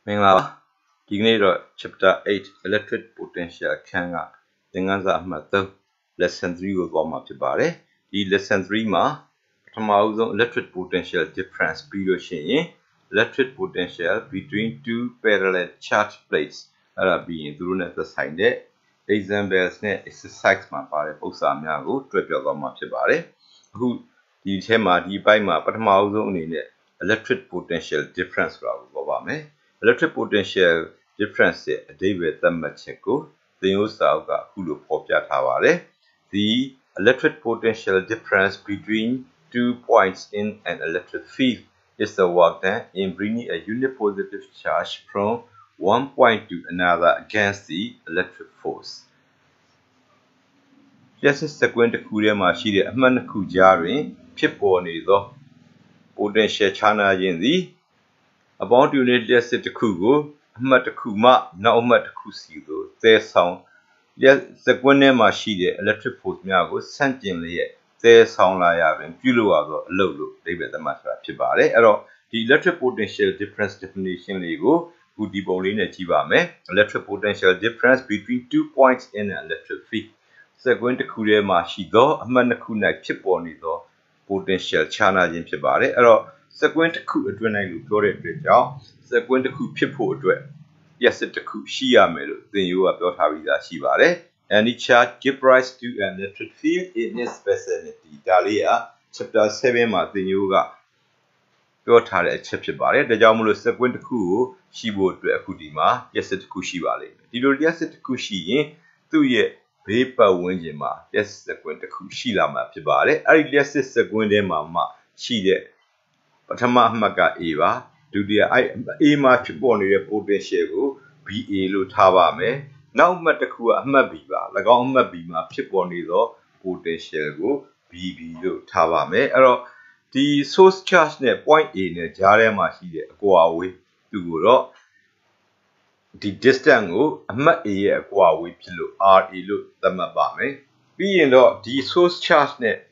Mingla, Dignito, Chapter 8, Electric Potential Kanga, Dinganza Mato, Lesson 3 will warm up to Bari. The Lesson 3 ma, Tomauzo electric potential difference period electric potential between two parallel charge plates being through the sign there. Examples ne exercise ma pare Osa Miago, Tripio Machibare, who the Tema di Baima, Patamauzo in electric potential difference. Electric potential difference David Macheko, the Osauga Hulu Popia Taware. The electric potential difference between 2 points in an electric field is the work done in bringing a unit positive charge from one point to another against the electric force. Just as the Quinta Kuria Machida Manakujari, Piponido, potential chana in the about unit just at the Kugo, Matakuma, now Matakusigo, their sound. Yes, the Gwene Machide, electric force Miago, sentiently, their sound like and Puluago, Lolo, David the Master Chibare, the electric potential difference definition Lego, Udibolina Chibame, electric potential difference between 2 points in an electric field. The Gwente Kuria Machido, Manakuna Chiponido, potential chana in Chibare, the Gwente Ku Adrenaline Glory Bridge, the Gwente Ku Pipo Adre. Yes, it could Shia Melo, then you are built Havida Shivare, and each charge give rise to an electric field in its vicinity. Dalia, chapter 7, Martin Yoga. Built her a chapter, the Jamulo Sequent Ku, she would be a Kudima, yes, it Kushivale. Did you yes, it Kushi, 2 year paper Winjima, yes, the Quenta Kushila Mapibare, I guess it's the Gwendema, she did. But Maga Eva. Do the Ema Chiboni potential be a lutavame. Now Matakua Mabiba, like on Mabima Chiboni potential go be lutavame. The source charge net point in a Jarema here go away to go. The distance go go away pillow are a look the mabame. Being the source charge net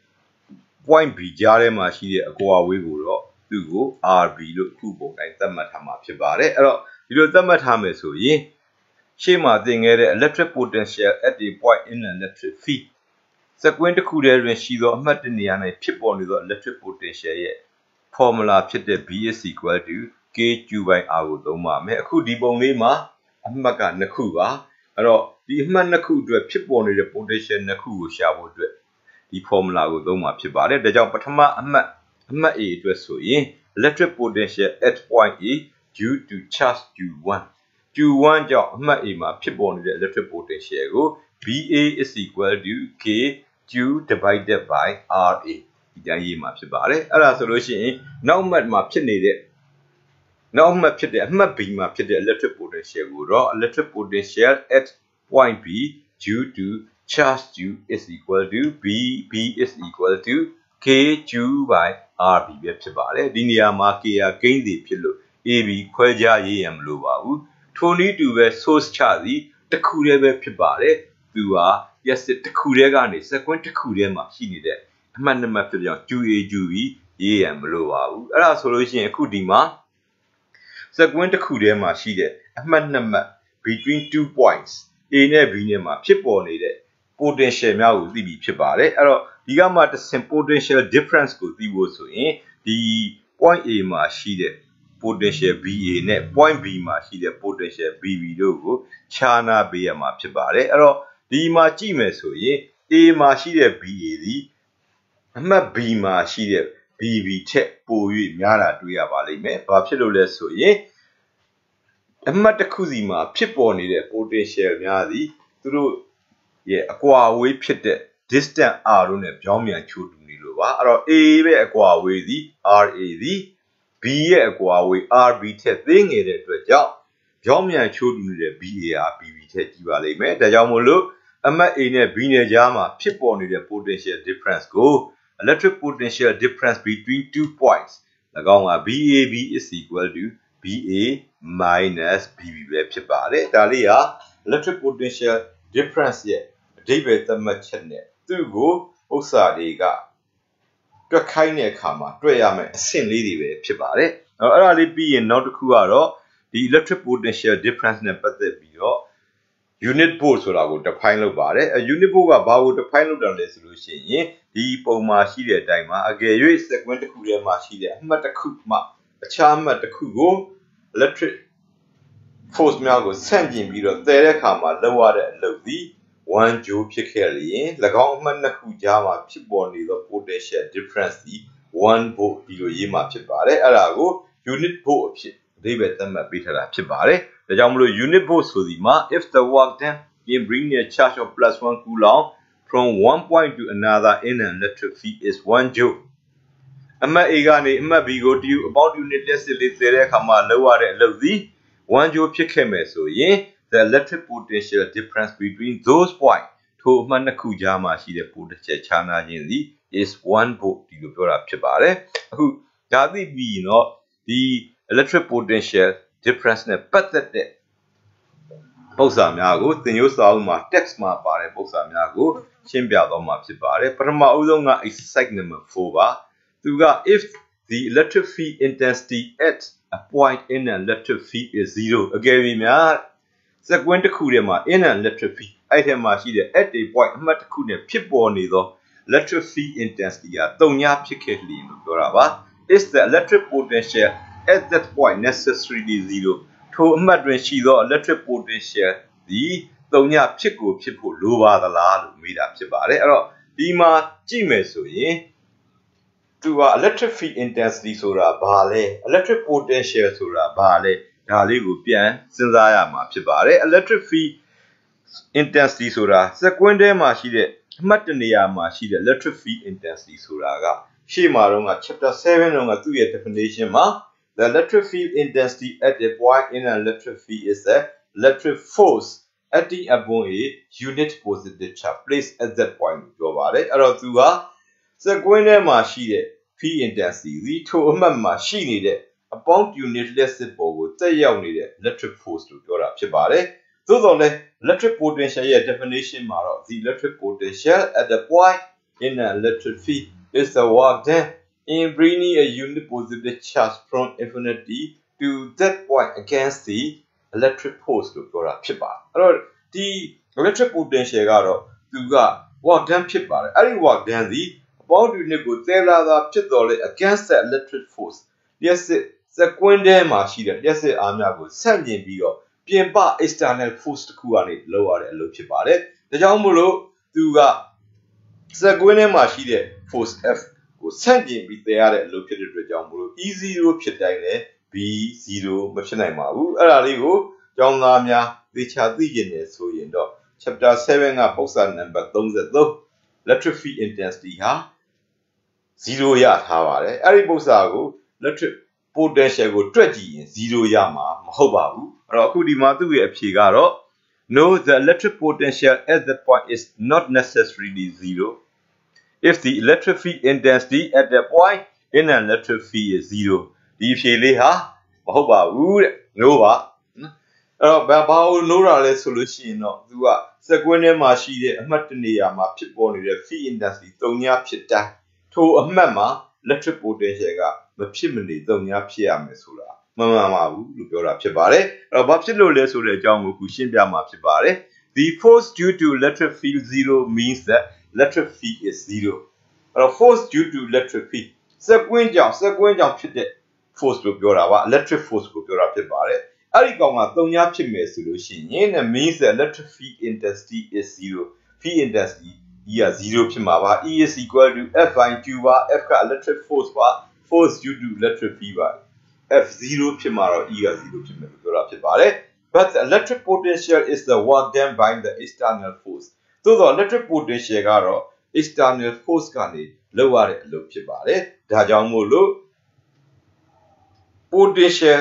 point be Jarema here go away go. Go RB look Kubo and Tamatama Pibare. You know Tamatame so ye. Shema thing electric potential at the point in an electric field. Sequent Kuder when she got Matiniana chip on with the electric potential yet. Formula pit the B is equal to K2 by Audoma. Me could debone ma Amaga Nakuba. The Manaku do a chip on the potential Naku shall do it. The formula would Doma Pibare, the job Patama electric potential at point E due to charge Q1. Q1 job Pipon the electric potential go BA is equal to KQ divided by RA. Yayima Pibare, a solution now map needed. Now map the electric potential go raw electric potential at point B due to charge Q is equal to B is equal to K2 by RB Pibare, Dinia Makia gain the pillow, AB Quaja Yam Luau, Tony to wear source charlie, the Kureva Pibare, Dua, yes, the Kuregan is a quint Kurema, she needed. Manama 2A Juvi, Yam Luau, a solution Kudima. Sequent Kurema, she did, a manama between 2 points, in a binema, Piponidated, potential now be Pibare, the gamma the same potential difference could be also in the point A ma she the potential B A net point B ma she the potential B logo Chana B ma Pibare the ma G so ye A ma she the B A the B ma she the B check boy Yara do ya valime Papilo so ye a Matakuzima pip on the potential Yadi through ye aqua way pit distant R on a Jomian children Nilova, A aqua with the RAD, B aqua with RB thing in it to a job. Jomian children the BAR BB Tevale met the Jamolo, a mat in a Bina Jama, chip on the potential difference go, electric potential difference between 2 points. The Gama BAB is equal to BA minus BB Pipare, Dalia, electric potential difference yet. David the merchant. To go, Osadiga. To kind of kama, Drayam, a sin lady with Pibare. Early being not Kuaro, the electric potential difference နဲ့ပတ်သက်ပြီးတော့ unit volt ဆိုတာကို define လုပ်ပါတယ် unit volt ကဘာကို define လုပ်တာလဲဆိုလို့ရှိရင်ဒီပုံမှာရှိတဲ့အတိုင်းမှာအကယ်၍ sequence တစ်ခုထဲမှာရှိတဲ့အမှတ်တစ်ခုမှအခြားအမှတ်တစ်ခုကို electric force များကိုဆန့်ကျင်ပြီးတော့တည်တဲ့အခါမှာလောက်ရတဲ့အလုပ်သည် 1 joule ဖြစ်ခဲ့လျင်၎င်းအမှတ်နှစ်ခုကြားမှာဖြစ်ပေါ်နေသော potential difference သည် 1 volt ဒီလိုရေးမှာဖြစ်ပါတယ်အဲ့ဒါကို unit volt အဖြစ်အဓိပ္ပာယ်သတ်မှတ်ပေးထားတာဖြစ်ပါတယ်ဒါကြောင့်မလို့ unit volt ဆိုဒီမှာ if the work done in bringing a charge of +1 coulomb from one point to another in an electric field is 1 joule အမှတ် A ကနေအမှတ် B ကို about unit လက်စစ်လေးတည်တဲ့အခါမှာလောက်ရတဲ့အလုပ်သည် 1 joule ဖြစ်ခဲ့မယ်ဆိုရင် the electric potential difference between those points ထိုအမှတ်နှစ်ခုကြားမှာရှိတဲ့ potential ခြားနားခြင်းသည် is 1 volt ဒီလိုပြောတာဖြစ်ပါတယ်အခုဒါသိပြီးရင်တော့ဒီ electric potential difference နဲ့ပတ်သက်တဲ့ပုံစံများကိုသင်ရိုးစာအုပ်မှာ text မှာပါတဲ့ပုံစံများကိုရှင်းပြသွားမှာဖြစ်ပါတယ်ပထမအဦးဆုံးက exercise number 4ပါသူက if the electric field intensity at a point in an electric field is 0အကယ်၍များ sequence တစ်ခုထဲမှာ in an electric field အဲ့ထဲမှာရှိတဲ့ at a point အမှတ်တစ်ခုနဲ့ဖြစ်ပေါ်နေသော electric field intensity က3 ဖြစ်ခဲ့လျင်လို့ပြောတာပါ is the electric potential at that point necessarily 0ထိုအမှတ်တွင်ရှိသော electric potential ဒီ3ဖြစ်ကိုဖြစ်ဖို့လိုပါသလားလို့မေးတာဖြစ်ပါတယ်အဲ့တော့ဒီမှာကြည့်မယ်ဆိုရင်သူက electric field intensity ဆိုတာဘာလဲ electric potential ဆိုတာဘာလဲဒါလေးကိုပြန်စဉ်းစားရမှာဖြစ်ပါတယ် electric field intensity ဆိုတာ sequence ထဲမှာရှိတဲ့အမှတ်တနေရာမှာရှိတဲ့ electric field intensity ဆိုတာကရှေ့မှာတော့က chapter 7 တော့ကသူ့ရဲ့ definition မှာ the electric field intensity at a point in an electric field is the electric force acting upon a unit positive charge placed at that point ပြောပါတယ်အဲ့တော့သူက sequence ထဲမှာရှိတဲ့ field intensity ဒီထိုအမှတ်မှာရှိနေတဲ့အပေါင်း unit လက်စစ်ပေါ်ကိုတက်ရောက်နေတဲ့ electric force လို့ပြောတာဖြစ်ပါတယ်သို့တော်လည်း electric potential ရဲ့ definition မှာတော့ the electric potential at the point in an electric field is the work done in bringing a unit positive charge from infinity to that point against the electric force လို့ပြောတာဖြစ်ပါတယ်အဲ့တော့ဒီ electric potential ကတော့သူက work done ဖြစ်ပါတယ်အဲ့ဒီ work done ဒီအပေါင်း unit ကိုတည်လာတာဖြစ်တော်လေ against the electric force လျှက်စစ် sequence ထဲမှာရှိတဲ့လျှက်စစ်အားများကိုဆန့်ကျင်ပြီးတော့ပြင်ပ external force တစ်ခုကနေလောက်ရတဲ့အလုပ်ဖြစ်ပါတယ်ဒါကြောင့်မို့လို့သူက sequence ထဲမှာရှိတဲ့ force F ကိုဆန့်ကျင်ပြီးတည်ရတဲ့အလုပ်ဖြစ်တဲ့အတွက်ကြောင့်မို့လို့ E0 ဖြစ်တိုင်းလည်း B0 မဖြစ်နိုင်ပါဘူးအဲ့ဒါလေးကိုကျောင်းသားများသေချာသိကျင်နေဆိုရင်တော့ chapter 7 ကပုံစံနံပါတ်33 electric field intensity ဟာ0ရထားပါတယ်အဲ့ဒီပုံစံကို electric potential ကိုတွက်ကြည့်ရင်0ရမှာမဟုတ်ပါဘူးအဲ့တော့အခုဒီမှာသူ့ရဲ့အဖြေကတော့ no the electric potential at that point is not necessarily 0 if the electric field intensity at that point in an electric field is 0ဒီအဖြေလေးဟာမဟုတ်ပါဘူးတဲ့ no ပါအဲ့တော့ဘာလို့ no တာလဲဆိုလို့ရှိရင်တော့သူက sequence ထဲမှာရှိတဲ့အမှတ်တနေရာမှာဖြစ်ပေါ်နေတဲ့ field intensity 3 ဖြစ်တိုင်းထိုအမှတ်မှာ electric potential ကမဖြစ်မနေ3ဖြစ်ရမယ်ဆိုတာမမှန်ပါဘူးလို့ပြောတာဖြစ်ပါတယ်အဲ့တော့ဘာဖြစ်လို့လဲဆိုတဲ့အကြောင်းကိုခုရှင်းပြမှာဖြစ်ပါတယ် the force due to electric field 0 means that electric field is 0အဲ့တော့ force due to electric field sequence ကြောင့်ဖြစ်တဲ့ force လို့ပြောတာပါ electric force ကိုပြောတာဖြစ်ပါတယ်အဲ့ဒီကောင်က3ဖြစ်မယ်ဆိုလို့ရှိရင် that means that electric field intensity is 0 field intensity E က 0ဖြစ်မှာပါ E is equal to F by Q ပါ F က electric force ပါ force due to electric field ပါ F0 ဖြစ်မှာတော့ E က 0ဖြစ်မယ်လို့ပြောတာဖြစ်ပါတယ် but the electric potential is the work done by the external force သို့သော electric potential ကတော့ external force ကနေလုပ်ရတဲ့အလုပ်ဖြစ်ပါတယ်ဒါကြောင့်မို့လို့ potential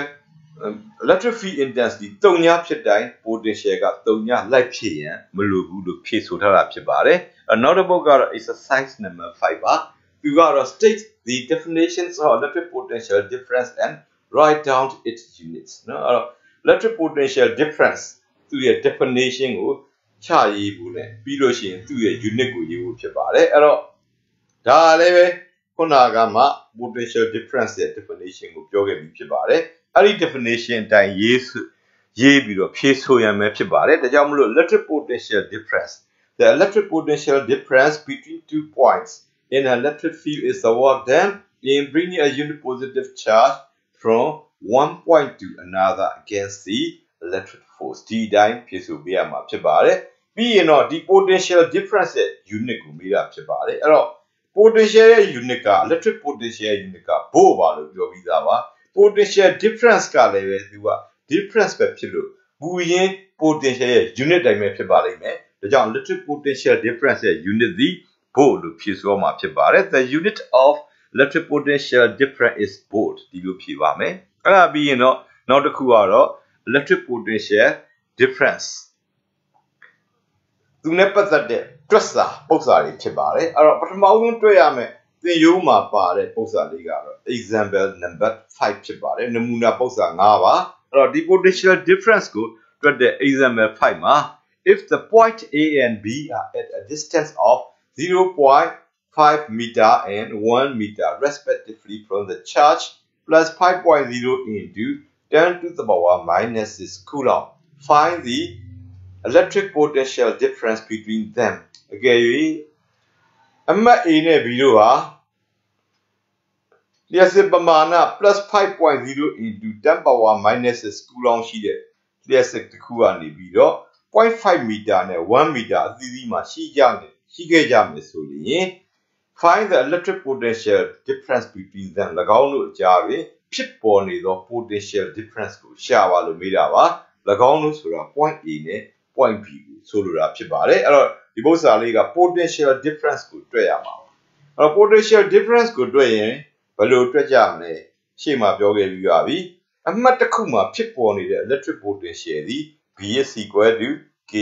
electric field intensity 3ဖြစ်တိုင်း potential က3လိုက်ဖြစ်ရင်မလိုဘူးလို့ဖြေဆိုထားတာဖြစ်ပါတယ်နောက်တစ်ပုဒ်ကတော့ exercise number 5ပါသူကတော့ state the definitions of electric potential difference and write down its units နော်အဲ့တော့ electric potential difference သူရဲ့ definition ကိုချရေးဖို့ ਨੇ ပြီးလို့ရှိရင်သူ့ရဲ့ unit ကိုရေးဖို့ဖြစ်ပါတယ်အဲ့တော့ဒါလည်းပဲခုနကမှ potential difference ရဲ့ definition ကိုပြောခဲ့ပြီးဖြစ်ပါတယ် အဲ့ဒီ definition အတိုင်းရေးပြီးတော့ဖြေဆိုရမယ်ဖြစ်ပါတယ်ဒါကြောင့်မလို့ electric potential difference the electric potential difference between 2 points in an electric field is the work done in bringing a unit positive charge from one point to another against the electric force ဒီအတိုင်းဖြေဆိုပြရမှာဖြစ်ပါတယ်ပြီးရင်တော့ဒီ potential difference ရဲ့ unit ကိုမေးတာဖြစ်ပါတယ်အဲ့တော့ potential ရဲ့ unit က electric potential ရဲ့ unit က volt ပါလို့ပြောပြီးသားပါ potential difference ကလည်းပဲသူက difference ပဲဖြစ်လို့ပူရင်း potential ရဲ့ unit တိုင်းပဲဖြစ်ပါလိမ့်မယ်ဒါကြောင့် electric potential difference ရဲ့ unit သည် volt လို့ဖြေဆိုမှာဖြစ်ပါတယ် the unit of electric potential difference is volt ဒီလိုဖြေပါမယ်အဲ့ဒါပြီးရင်တော့နောက်တစ်ခုကတော့ electric potential difference သူနဲ့ပတ်သက်တဲ့တွက်စာပု္ပ္ပစာတွေဖြစ်ပါတယ်အဲ့တော့ပထမဆုံးတွေ့ရမယ်သင်ရိုးမှာပါတဲ့ပု္ပ္ပစာလေးကတော့ example number 5ဖြစ်ပါတယ်နမူနာပု္ပ္ပစာ5ပါအဲ့တော့ဒီ potential difference ကိုတွက်တဲ့ example 5မှာ if the point A and B are at a distance of 0.5 meter and 1 meter respectively from the charge plus 5.0 into 10 to the power minus 6 coulomb find the electric potential difference between them okay အမှတ် A နဲ့ B တို့ဟာလျှပ်စစ်ပမာဏ plus 5.0 into 10 power minus 6 coulomb ရှိတဲ့လျှပ်စစ်တစ်ခုကနေပြီးတော့ 0.5 meter နဲ့ 1 meter အသီးသီးမှာရှိခဲ့ကြမယ်ဆိုရင် find the electric potential difference between them ၎င်းတို့အကြားတွင်ဖြစ်ပေါ်နေသော potential difference ကိုရှာပါလို့မေးတာပါ၎င်းတို့ဆိုတာ point A နဲ့ point B ကိုဆိုလိုတာဖြစ်ပါတယ်အဲ့တော့ဒီပု္ပ္ပစာလေးက potential difference ကိုတွေ့ရမှာပါအဲ့တော့ potential difference ကိုတွေ့ရင်ဘယ်လိုတွေ့ကြမလဲရှေ့မှာပြောခဲ့ပြီးပါပြီအမှတ်တစ်ခုမှာဖြစ်ပေါ်နေတဲ့ electric potential သည် B is equal to K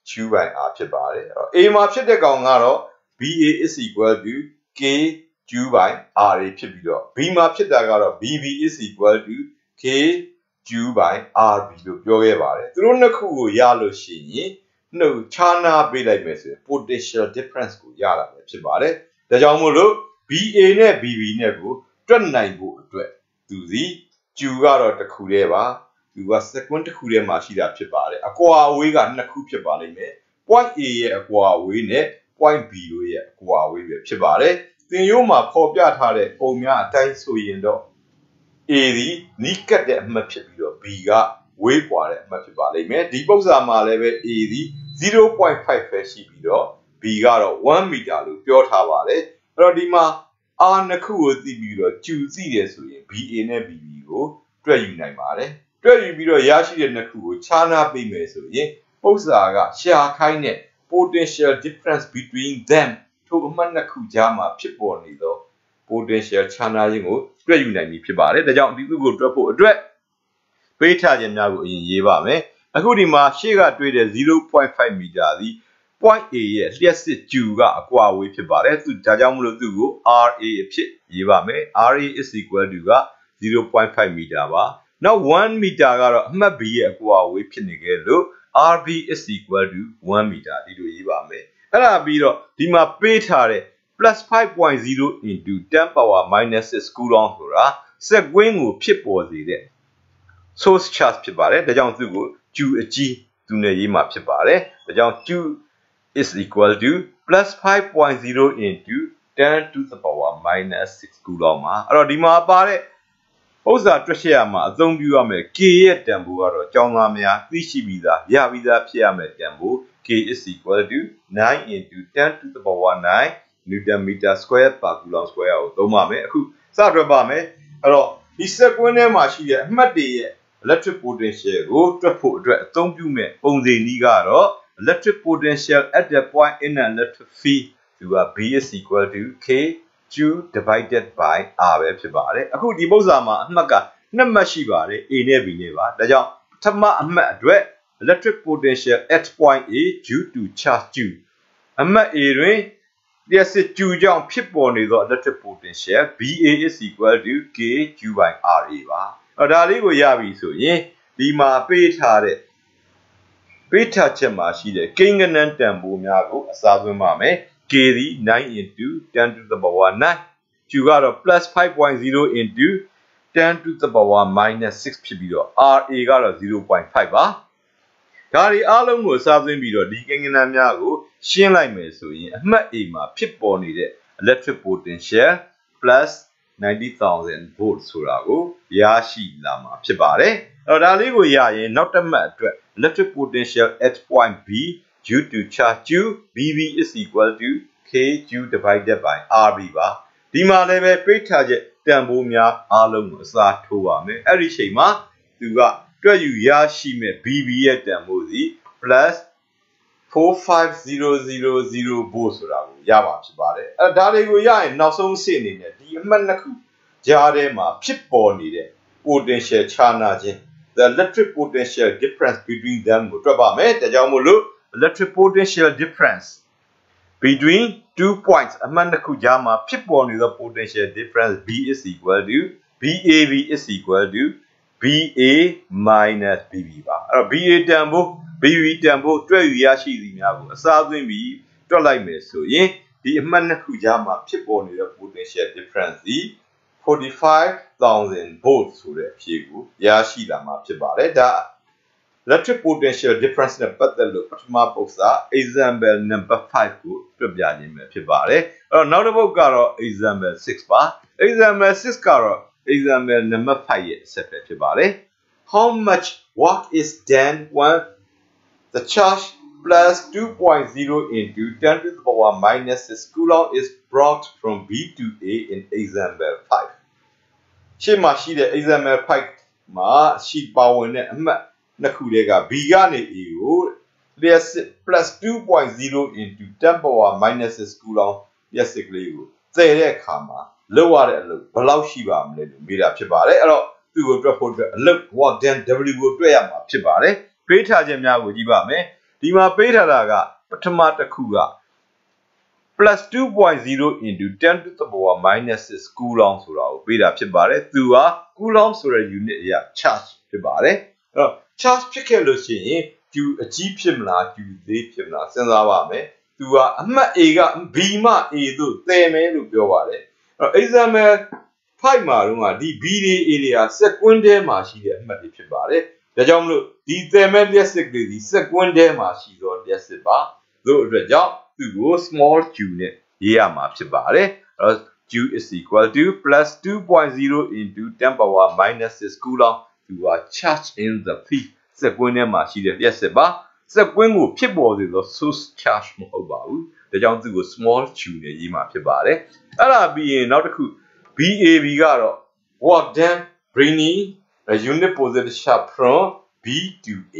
Q by R ဖြစ်ပါတယ်အဲ့တော့ A မှာဖြစ်တဲ့ကောင်ကတော့ BA is equal to K Q by R ဖြစ်ပြီးတော့ B မှာဖြစ်တာကတော့ BB is equal to K Q by RB လို့ပြောခဲ့ပါတယ်သူတို့နှစ်ခုကိုရလို့ရှိရင်နှုတ်ခြားနာပေးလိုက်မယ်ဆိုရင် potential difference ကိုရတာပဲဖြစ်ပါတယ်ဒါကြောင့်မို့လို့ BA နဲ့ BB နဲ့ကိုတွက်နိုင်ဖို့အတွက်သူစီ Q ကတော့တစ်ခုတည်းပါသူက second တစ်ခုတည်းမှာရှိတာဖြစ်ပါတယ်အကွာအဝေးကနှစ်ခုဖြစ်ပါလိမ့်မယ် point A ရဲ့အကွာအဝေးနဲ့ point B တို့ရဲ့အကွာအဝေးပဲဖြစ်ပါတယ်သင်ရိုးမှာဖော်ပြထားတဲ့ပုံများအတိုင်းဆိုရင်တော့ A ဒီနီးကပ်တဲ့အမှတ်ဖြစ်ပြီးတော့ B ကဝေးကွာတဲ့အမှတ်ဖြစ်ပါလိမ့်မယ်ဒီပု္ပ္ပစာမှာလည်းပဲ A ဒီ 0.5 ပဲရှိပြီးတော့ B ကတော့1 meter လို့ပြောထားပါတယ်အဲ့တော့ဒီမှာ R နှစ်ခုကိုသိပြီးတော့ကျူသိတယ်ဆိုရင် BA နဲ့ BB ကိုတွက်ယူနိုင်ပါတယ်တွက်ယူပြီးတော့ရရှိတဲ့နှစ်ခုကိုခြားနာပေးမယ်ဆိုရင်ပု္ပ္ပစာကရှာခိုင်းတဲ့ potential difference between them ထိုအမှတ်နှစ်ခုကြားမှာဖြစ်ပေါ်နေသော potential ခြားနာခြင်းကိုတွက်ယူနိုင်ပြီဖြစ်ပါတယ်ဒါကြောင့်ဒီခုကိုတွက်ဖို့အတွက်ပေးထားခြင်းများကိုအရင်ရေးပါမယ်အခုဒီမှာရှေ့ကတွေ့တဲ့ 0.5 meter သည် point A ရဲ့လျှပ်စစ်ကျူကအကွာအဝေးဖြစ်ပါတယ်သူဒါကြောင့်မလို့သူ့ကို RA အဖြစ်ရေးပါမယ် RA is equal to က 0.5 meter ပါနောက်1 meter ကတော့အမှတ် B ရဲ့အကွာအဝေးဖြစ်နေခဲ့လို့ RB is equal to 1 meter ဒီလိုရေးပါမယ်အဲ့ဒါပြီးတော့ဒီမှာပေးထားတဲ့ plus 5.0 into 10 power minus 6 coulomb ဆိုတာစက်ကွင်းကိုဖြစ်ပေါ်စေတဲ့ source charge ဖြစ်ပါတယ်ဒါကြောင့်သူ့ကို Q အကြီးသူနဲ့ရေးမှာဖြစ်ပါတယ်ဒါကြောင့် Q is equal to plus 5.0 into 10 to the power minus 6 coulomb ပါအဲ့တော့ဒီမှာပါတဲ့ဥစ္စာတွက်ချက်ရမှာအသုံးပြုရမယ် K ရဲ့တန်ဖိုးကတော့ကျောင်းသားများသိရှိပြီးသားရပြီးသားဖြစ်ရမယ်တန်ဖိုး K is equal to 9 into 10 to the power 9 Newton meter square per coulomb square ကိုသုံးပါမယ်အခုစတွက်ပါမယ်အဲ့တော့ဒီစက်ကွင်းထဲမှာရှိတဲ့အမှတ်တွေရဲ့ electric potential ကိုတွက်ဖို့အတွက်အသုံးပြုမဲ့ပုံစံနည်းကတော့ electric potential at the point in an electric field သူက B is equal to K Q divided by R ပဲဖြစ်ပါတယ်အခုဒီပု္ပ္ပစာမှာအမှတ်ကနှစ်မှတ်ရှိပါတယ် A နဲ့ B နဲ့ပါဒါကြောင့်ပထမအမှတ်အတွက် electric potential at point A due to charge Q အမှတ် A တွင်လျှပ်စစ်ကျူကြောင့်ဖြစ်ပေါ်နေသော electric potential BA is equal to K Q by RA ပါဒါလေးကိုရပြီဆိုရင်ဒီမှာပေးထားချက်မှာရှိတဲ့ကိန်းဂဏန်းတန်ဖိုးများကိုအစားသွင်းပါမယ် K သည်9 into 10 to the power 9 Q ကတော့ plus 5.0 into 10 to the power minus 6 ဖြစ်ပြီးတော့ RA ကတော့ 0.5 ပါဒါတွေအားလုံးကိုစားသွင်းပြီးတော့ဒီကိန်းဂဏန်းများကိုရှင်းလိုက်မယ်ဆိုရင်အမှတ် A မှာဖြစ်ပေါ်နေတဲ့ electric potential plus 90,000 volt ဆိုတာကိုရရှိလာမှာဖြစ်ပါတယ်အဲ့တော့ဒါလေးကိုရရင်နောက်တစ်မှတ်အတွက် electric potential at point B due to charge Q BB is equal to KQ divided by RB ပါဒီမှာလည်းပဲပိတ်ထားချက်တန်ဖိုးများအားလုံးကိုအစားထိုးပါမယ်အဲ့ဒီချိန်မှာသူကတွက်ယူရရှိမဲ့ BB ရဲ့တန်ဖိုးစီ plus 45000 volt ဆိုတာကိုရပါဖြစ်ပါတယ်အဲ့ဒါတွေကိုရရင်နောက်ဆုံးအဆင့်အနေနဲ့ဒီအမှတ်နှစ်ခုကြားထဲမှာဖြစ်ပေါ်နေတဲ့ potential ခြားနာခြင်း the electric potential difference between them ကိုတွက်ပါမယ်ဒါကြောင့်မို့လို့ electric potential difference between 2 points အမှတ်နှစ်ခုကြားမှာဖြစ်ပေါ်နေတဲ့ potential difference B is equal to BAB is equal to BA minus BB ပါအဲ့တော့ BA တန်ဖိုး BB တန်ဖိုးတွက်ယူရရှိသည်များကိုအစားသွင်းပြီးတွက်လိုက်မယ်ဆိုရင်ဒီအမှတ်နှစ်ခုကြားမှာဖြစ်ပေါ်နေတဲ့ potential difference ဒီ 45,000 volt ဆိုတဲ့အဖြေကိုရရှိလာမှာဖြစ်ပါတယ်ဒါ electric potential difference နဲ့ပတ်သက်လို့ပထမပုဒ်စာ example number 5ကိုပြပြခြင်းပဲဖြစ်ပါတယ်အဲ့တော့နောက်တစ်ပုဒ်ကတော့ example 6ပါ example 6ကတော့ example number 5ရဲ့ဆက်ပဲဖြစ်ပါတယ် how much work is done when the charge plus 2.0 into 10 to the power minus 6 coulomb is brought from B to A in example 5ရှေ့မှာရှိတဲ့ example 5မှာရှိပါဝင်တဲ့အမှတ်နှစ်ခုတည်းက B ကနေ A ကို plus 2.0 into 10 power minus 6 coulomb လျှပ်စစ်ကလေးကိုသယ်တဲ့အခါမှာလောက်ရတဲ့အလုပ်ဘယ်လောက်ရှိပါမလဲလို့မေးတာဖြစ်ပါတယ်အဲ့တော့သူ့ကိုတွက်ဖို့အတွက်အလုပ် work done W ကိုတွက်ရမှာဖြစ်ပါတယ်ပေးထားခြင်းများကိုကြည့်ပါမယ်ဒီမှာပေးထားတာကပထမတစ်ခုက plus 2.0 into 10 to the power minus 6 coulomb ဆိုတာကိုပေးတာဖြစ်ပါတယ်သူက coulomb ဆိုတဲ့ unit အရာ charge ဖြစ်ပါတယ်အဲ့တော့ charge ဖြစ်ခဲ့လို့ရှိရင် Q အကြီးဖြစ်မလား Q သေးဖြစ်မလားစဉ်းစားပါမယ်သူကအမှတ် A က B မှ A သို့သယ်မယ်လို့ပြောပါတယ်အဲ့တော့ example 5မှာတော့ဒီ B တွေ A တွေကစက်ကွင်းထဲမှာရှိတဲ့အမှတ်တွေဖြစ်ပါတယ်ဒါကြောင့်မလို့ဒီသယ်မဲ့လျှပ်စစ်ကလေးဒီစက်ကွင်းထဲမှာရှိသောလျှပ်စစ်ပါတို့အတွက်ကြောင့်သူကို small q နဲ့ရေးရမှာဖြစ်ပါတယ်အဲ့တော့ q is equal to plus 2.0 into 10 power minus 6 coulomb သူက charge in the field စက်ကွင်းထဲမှာရှိတဲ့လျှပ်စစ်ပါစက်ကွင်းကိုဖြစ်ပေါ်စေသော source charge မဟုတ်ပါဘူးဒါကြောင့်သူကို small q နဲ့ရေးမှာဖြစ်ပါတယ်အဲ့ဒါပြီးရင်နောက်တစ်ခု BAB ကတော့ work done bringing a unit positive charge from B to A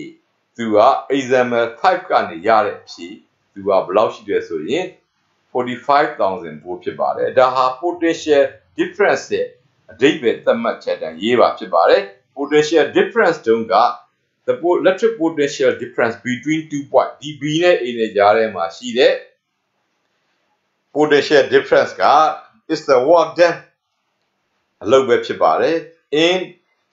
သူက example 5ကနေရတဲ့အဖြေသူကဘယ်လောက်ရှိတယ်ဆိုရင် 45,000 volt ဖြစ်ပါတယ်ဒါဟာ potential difference ရဲ့အဓိပ္ပာယ်သတ်မှတ်ချက်တန်းရေးပါဖြစ်ပါတယ် potential difference တုန်းက the electric potential difference between 2 points ဒီ B နဲ့ A နဲ့ကြားထဲမှာရှိတဲ့ potential difference က is the work done အလုပ်ပဲဖြစ်ပါတယ် in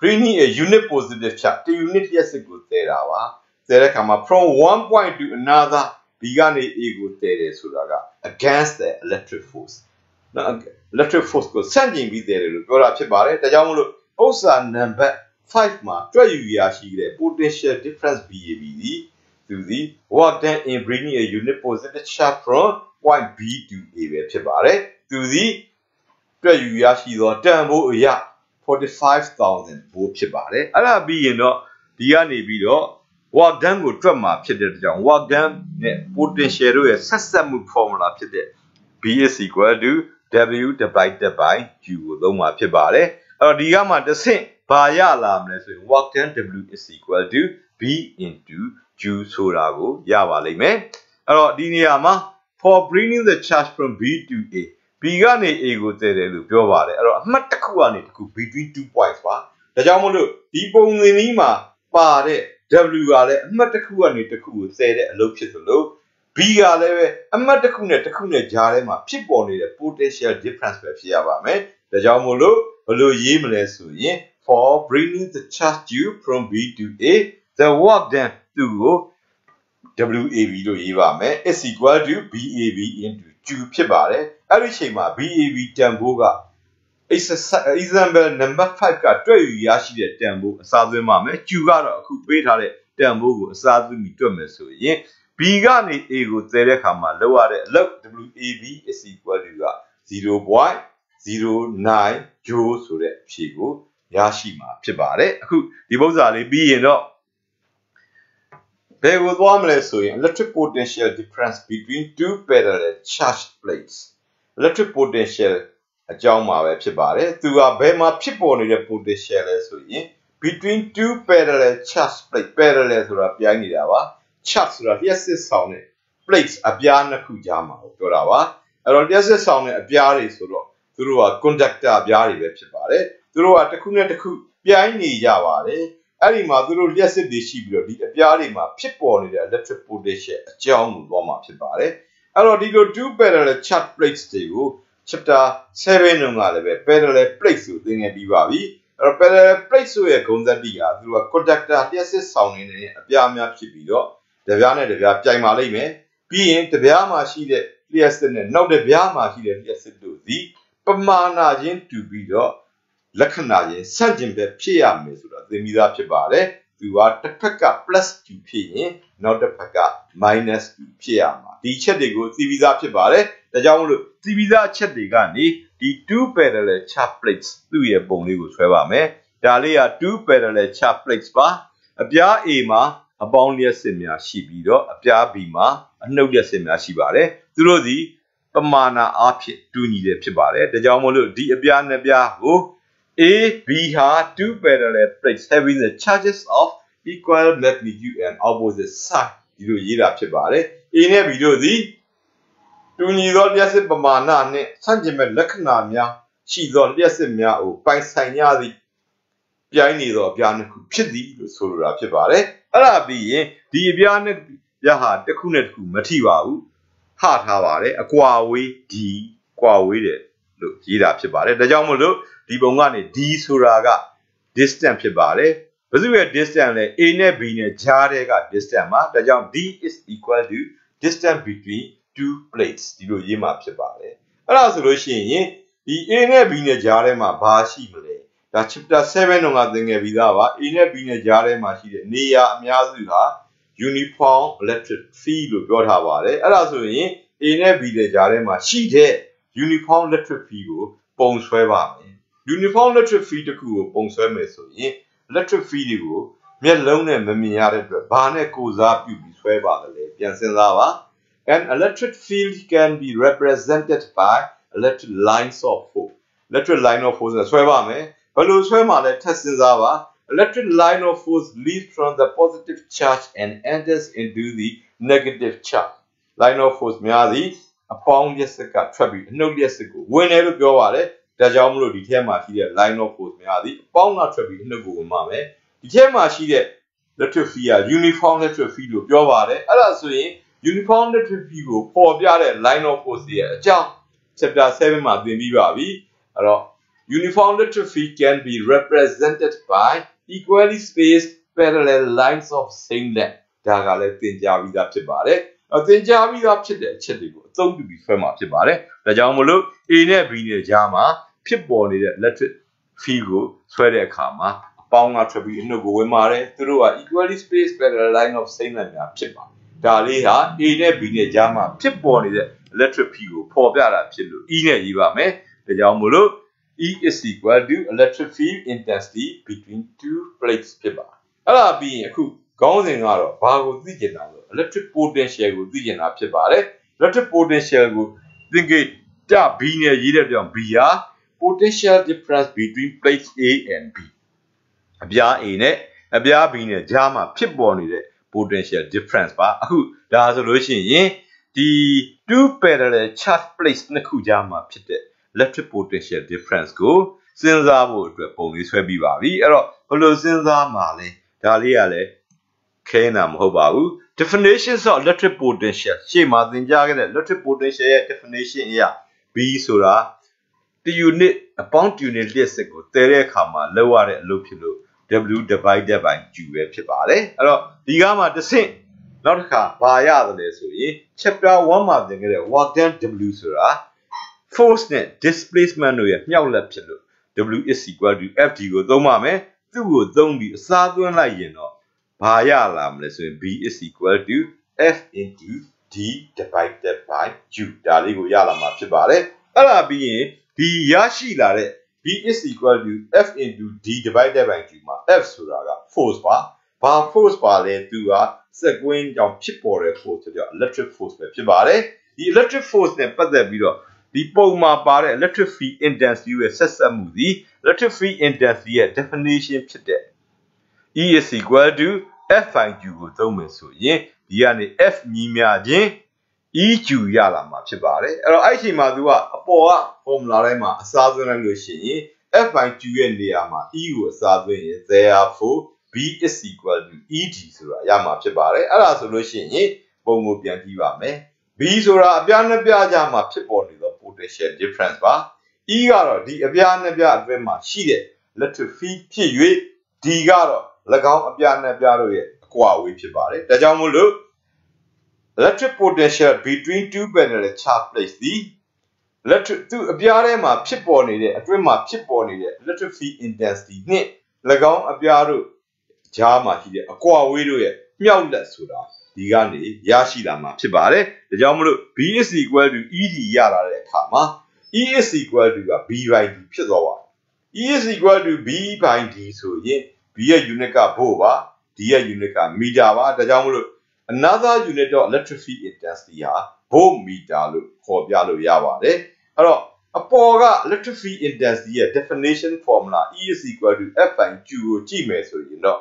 bringing a unit positive charge တစ် unit လျှပ်စစ်ကိုသယ်တာပါသယ်တဲ့အခါမှာ from one point to another B ကနေ A ကိုသယ်တယ်ဆိုတာက against the electric force နော် electric force ကိုဆန့်ကျင်ပြီးသယ်တယ်လို့ပြောတာဖြစ်ပါတယ်ဒါကြောင့်မို့လို့ဥစ္စာနံပါတ်5မှာတွက်ယူရရှိတဲ့ potential difference BAB ဒီသူဒီ work done in bringing a unit positive charge from point B to A ပဲဖြစ်ပါတယ်သူဒီတွက်ယူရရှိသောတန်ဖိုးအရာ 45,000 volt ဖြစ်ပါတယ်အဲ့ဒါပြီးရင်တော့ဒီကနေပြီးတော့ work done ကိုတွက်မှာဖြစ်တဲ့ကြောင့် work done နဲ့ potential တို့ရဲ့ဆက်စပ်မှု formula ဖြစ်တဲ့ B is equal to W divided by Q ကိုသုံးမှာဖြစ်ပါတယ်အဲ့တော့ဒီကမှတစ်ဆင့်ဘာရလာမလဲဆိုရင် work done W is equal to B into Q ဆိုတာကိုရပါလိမ့်မယ်အဲ့တော့ဒီနေရာမှာ for bringing the charge from B to A B ကနေ A ကိုတည်တယ်လို့ပြောပါတယ်အဲ့တော့အမှတ်တစ်ခုကနေတစ်ခု between 2 points ပါဒါကြောင့်မို့လို့ဒီပုံစံนี้မှာပါတဲ့ W ကလည်းအမှတ်တစ်ခုကနေတစ်ခုကိုတည်တဲ့အလုပ်ဖြစ်သလို B ကလည်းပဲအမှတ်တစ်ခုနဲ့တစ်ခုနဲ့ကြားထဲမှာဖြစ်ပေါ်နေတဲ့ potential difference ပဲဖြစ်ရပါမယ်ဒါကြောင့်မို့လို့ဘယ်လိုရေးမလဲဆိုရင် for bringing the charge Q from B to A the work done သူကို WAB လို့ရေးပါမယ် is equal to BAB into Q ဖြစ်ပါတယ်အဲ့ဒီချိန်မှာ BAB တန်ဖိုးက example number 5ကတွေ့ယူရရှိတဲ့တန်ဖိုးအစားသွင်းပါမယ် Q ကတော့အခုပေးထားတဲ့တန်ဖိုးကိုအစားသွင်းပြီးတွက်မယ်ဆိုရင် B ကနေ A ကိုသယ်တဲ့အခါမှာလောက်ရတဲ့အလုပ် WAB is equal to 0.09 joule ဆိုတဲ့အဖြေကိုရရှိမှာဖြစ်ပါတယ်အခုဒီပုံစံလေးပြီးရင်တော့ဘယ်ကိုသွားမလဲဆိုရင် electric potential difference between two parallel charged plates electric potential အကြောင်းမှာပဲဖြစ်ပါတယ်သူကဘယ်မှာဖြစ်ပေါ်နေတဲ့ potential လဲဆိုရင် between two parallel charged plate parallel ဆိုတာပြိုင်နေတာပါ charge ဆိုတာလျှက်စစ်ဆောင်တဲ့ plates အပြားနှစ်ခုကြားမှာပြောတာပါအဲ့တော့လျှက်စစ်ဆောင်တဲ့အပြားတွေဆိုတော့သူတို့က conductor အပြားတွေပဲဖြစ်ပါတယ်သူတို့ကတစ်ခုနဲ့တစ်ခုပြိုင်နေကြပါတယ်အဲ့ဒီမှာသူတို့လျှက်စစ်တွေရှိပြီးတော့ဒီအပြားတွေမှာဖြစ်ပေါ်နေတဲ့ electric potential အကြောင်းကိုသွားမှာဖြစ်ပါတယ်အဲ့တော့ဒီလို two parallel charged plates တွေကို chapter 7 တုန်းကလည်းပဲ parallel plates ကိုသင်ခဲ့ပြီးပါပြီအဲ့တော့ parallel plates ဆိုရဲ့ဂုဏ်သတ္တိကသူတို့က conductor လျှက်စစ်ဆောင်နေတဲ့အပြားများဖြစ်ပြီးတော့တပြားနဲ့တပြားပြိုင်ပါလိမ့်မယ်ပြီးရင်တပြားမှာရှိတဲ့လျှက်စစ်နဲ့နောက်တပြားမှာရှိတဲ့လျှက်စစ်တို့သည်ပမာဏချင်းတူပြီးတော့လက္ခဏာချင်းဆန့်ကျင်ဘက်ဖြစ်ရမယ်ဆိုတာသင်ပြီးသားဖြစ်ပါတယ်သူကတစ်ဖက်က plus q ဖြစ်ရင်နောက်တစ်ဖက်က minus q ဖြစ်ရမှာဒီချက်တွေကိုသိပြီးသားဖြစ်ပါတယ်ဒါကြောင့်မလို့သိပြီးသားချက်တွေကနေဒီ two parallel charged plates သူ့ရဲ့ပုံလေးကိုဆွဲပါမယ်ဒါလေးက two parallel charged plates ပါအပြား A မှာအပေါင်းလျက်စစ်များရှိပြီးတော့အပြား B မှာအနှုတ်လျက်စစ်များရှိပါတယ်သူတို့ဒီပမာဏအားဖြင့်တူညီတယ်ဖြစ်ပါတယ်ဒါကြောင့်မို့လို့ဒီအပြားနှစ်ပြားကို A B ဟာ two parallel plates having the charges of equal magnitude and opposite sign ဒီလိုရေးတာဖြစ်ပါတယ် A နဲ့ B တို့သည်တူညီသောလျှက်စစ်ပမာဏနဲ့ဆန့်ကျင်မဲ့လက္ခဏာများရှိသောလျှက်စစ်များကိုပိုင်ဆိုင်ရသည့်ပြိုင်နေသောအပြားနှစ်ခုဖြစ်သည်လို့ဆိုလိုတာဖြစ်ပါတယ်အဲ့ဒါပြီးရင်ဒီအပြားနှစ်ပြားဟာတစ်ခုနဲ့တစ်ခုမထိပါဘူးဟထားပါတယ်အကွာဝေးဒီကွာဝေးတယ်လို့ရေးတာဖြစ်ပါတယ်ဒါကြောင့်မို့လို့ဒီပုံကနေ D ဆိုတာက distance ဖြစ်ပါတယ်ဘယ်သူရဲ့ distance လဲ A နဲ့ B နဲ့ကြားတဲ့က distance မှာဒါကြောင့် D is equal to distance between two plates ဒီလိုရေးမှာဖြစ်ပါတယ်အဲ့ဒါဆိုလို့ရှိရင်ဒီ A နဲ့ B နဲ့ကြားထဲမှာဘာရှိမလဲဒါ chapter 7 တုန်းကသင်ခဲ့ပြီးသားပါ A နဲ့ B နဲ့ကြားထဲမှာရှိတဲ့နေရာအများစုဟာ uniform electric field လို့ပြောထားပါတယ်အဲ့ဒါဆိုရင် A နဲ့ B နဲ့ကြားထဲမှာရှိတဲ့ uniform electric field ကိုပုံဆွဲပါမယ် uniform electric field တခုကိုပုံဆွဲမယ်ဆိုရင် electric field တွေကိုမျက်လုံးနဲ့မမြင်ရတဲ့အတွက်ဘာနဲ့ကိုစားပြုပြီးဆွဲပါလဲပြန်စဉ်းစားပါ An electric field can be represented by electric lines of force electric line of force ဆွဲပါမယ်ဘယ်လိုဆွဲမှာလဲထပ်စဉ်းစားပါ electric line of force leaves from the positive charge and enters into the negative charge line of force များသည်အပေါင်းလျှက်စစ်ကထွက်ပြီးအနှုတ်လျှက်စစ်ကိုဝင်တယ်လို့ပြောပါတယ်ဒါကြောင့်မလို့ဒီထဲမှာရှိတဲ့ line of force များသည်အပေါင်းကထွက်ပြီးအနှုတ်ကိုဝင်ပါမယ်ဒီထဲမှာရှိတဲ့ electric field က uniform electric field လို့ပြောပါတယ်အဲ့ဒါဆိုရင် uniform electric field ကိုပေါ်ပြတဲ့ line of force ရဲ့အကြောင်း chapter 7 မှာသင်ပြီးပါပြီအဲ့တော့ uniform electric field can be represented by equally spaced parallel lines of same length ဒါကလည်းသင်ကြားပြီးသားဖြစ်ပါတယ်သင်ကြားပြီးသားဖြစ်တဲ့အချက်တွေကိုအသုံးပြုပြီးဆွဲမှာဖြစ်ပါတယ်ဒါကြောင့်မလို့ A နဲ့ B နဲ့ကြားမှာဖြစ်ပေါ်နေတဲ့ electric field ကိုဆွဲတဲ့အခါမှာအပေါင်းကထွက်ပြီးအနှုတ်ကိုဝင်ပါတယ်သူတို့က equally spaced parallel line of same length များဖြစ်ပါဒါလေးဟာ A နဲ့ B နဲ့ကြားမှာဖြစ်ပေါ်နေတဲ့ electric field ကိုဖော်ပြတာဖြစ်လို့ E နဲ့ရေးပါမယ်ဒါကြောင့်မို့လို့ E is equal to electric field intensity between two plates ဖြစ်ပါအဲ့ဒါပြီးရင်အခုခေါင်းစဉ်ကတော့ဘာကိုသိကျင်တာလဲ electric potential ကိုသိကျင်တာဖြစ်ပါတယ် electric potential ကိုသင်္ကေတ B နဲ့ရေးတဲ့ကြောင့် B ဟာ potential difference between plates A and B အပြား A နဲ့အပြား B နဲ့ကြားမှာဖြစ်ပေါ်နေတဲ့ potential difference ပါအခုဒါဆိုလို့ရှိရင်ဒီ two parallel charged plates နှစ်ခုကြားမှာဖြစ်တဲ့ electric potential difference ကိုစဉ်းစားဖို့အတွက်ပုံလေးဆွဲပြီးပါပြီအဲ့တော့ဘယ်လိုစဉ်းစားမှာလဲဒါလေးကလည်းခဲနာမဟုတ်ပါဘူး definitions of electric potential ရှေ့မှာသင်ကြားခဲ့တဲ့ electric potential ရဲ့ definition အရ B ဆိုတာတစ်ယူနစ်အပေါင်းunit လျှက်စစ်ကိုတည်တဲ့အခါမှာလောက်ရတဲ့အလုပ်ဖြစ်လို့ W divided by Q ပဲဖြစ်ပါတယ်အဲ့တော့ဒီကမှတစ်ဆင့်နောက်တစ်ခါဘာရတယ်လဲဆိုရင် chapter 1မှာသင်ခဲ့တဲ့ work done W ဆိုတာ force နဲ့ displacement တို့ရဲ့မြောက်လက်ဖြစ်လို့ W is equal to FD ကိုသုံးပါမယ်သူ့ကိုသုံးပြီးအစားသွင်းလိုက်ရင်တော့ဘာရလာမလဲဆိုရင် B is equal to F into D divided by U ဒါလေးကိုရလာမှာဖြစ်ပါတယ်အဲ့ဒါပြီးရင်ဒီရရှိလာတဲ့ B is equal to F into D divided by U မှာ F ဆိုတာက force ပါဘာ force ပါလဲသူကစက်ကွင်းကြောင့်ဖြစ်ပေါ်တဲ့ force ဆိုတော့ electric force ပဲဖြစ်ပါတယ်ဒီ electric force နဲ့ပတ်သက်ပြီးတော့ဒီပုံမှာပါတဲ့ electric field intensity ရဲ့ဆက်စပ်မှုသည် electric field intensity ရဲ့ definition ဖြစ်တဲ့ E is equal to F by Q ကိုသုံးမယ်ဆိုရင်ဒီကနေ F ညီမျှခြင်း EQ ရလာမှာဖြစ်ပါတယ်အဲ့တော့အဲ့ဒီမှာသူကအပေါ်က formula တိုင်းမှာအစားသွင်းလိုက်လို့ရှိရင် F by Q ရဲ့နေရာမှာ E ကိုအစားသွင်းရင် therefore B is equal to ED ဆိုတာရမှာဖြစ်ပါတယ်အဲ့ဒါဆိုလို့ရှိရင်ပုံကိုပြန်ကြည့်ပါမယ် B ဆိုတာအပြားနှစ်ပြားကြားမှာဖြစ်ပေါ်နေသော potential difference ပါ E ကတော့ဒီအပြားနှစ်ပြားအတွင်းမှာရှိတဲ့ electric field ဖြစ်၍ D ကတော့၎င်းအပြားနှစ်ပြားတို့ရဲ့အကွာအဝေးဖြစ်ပါတယ်ဒါကြောင့်မို့လို့ electric potential between two parallel charge plates သည် electric သူအပြားထဲမှာဖြစ်ပေါ်နေတဲ့အတွင်းမှာဖြစ်ပေါ်နေတဲ့ electric field intensity နှင့်၎င်းအပြားတို့ကြားမှာရှိတဲ့အကွာအဝေးတို့ရဲ့မြောက်လက်ဆိုတာဒီကနေရရှိလာမှာဖြစ်ပါတယ်ဒါကြောင့်မလို့ B is equal to ED ရလာတဲ့အခါမှာ E is equal to က B by D ဖြစ်သွားပါတယ် E is equal to B by D ဆိုရင် B ရဲ့ unit က volt ပါ D ရဲ့ unit က meter ပါဒါကြောင့်မလို့ another unit of electric field intensity ဟာ volt meter လို့ခေါ်ပြလို့ရပါတယ်အဲ့တော့အပေါ်က electric field intensity ရဲ့ definition formula E is equal to F by Q ကိုကြည့်မယ်ဆိုရင်တော့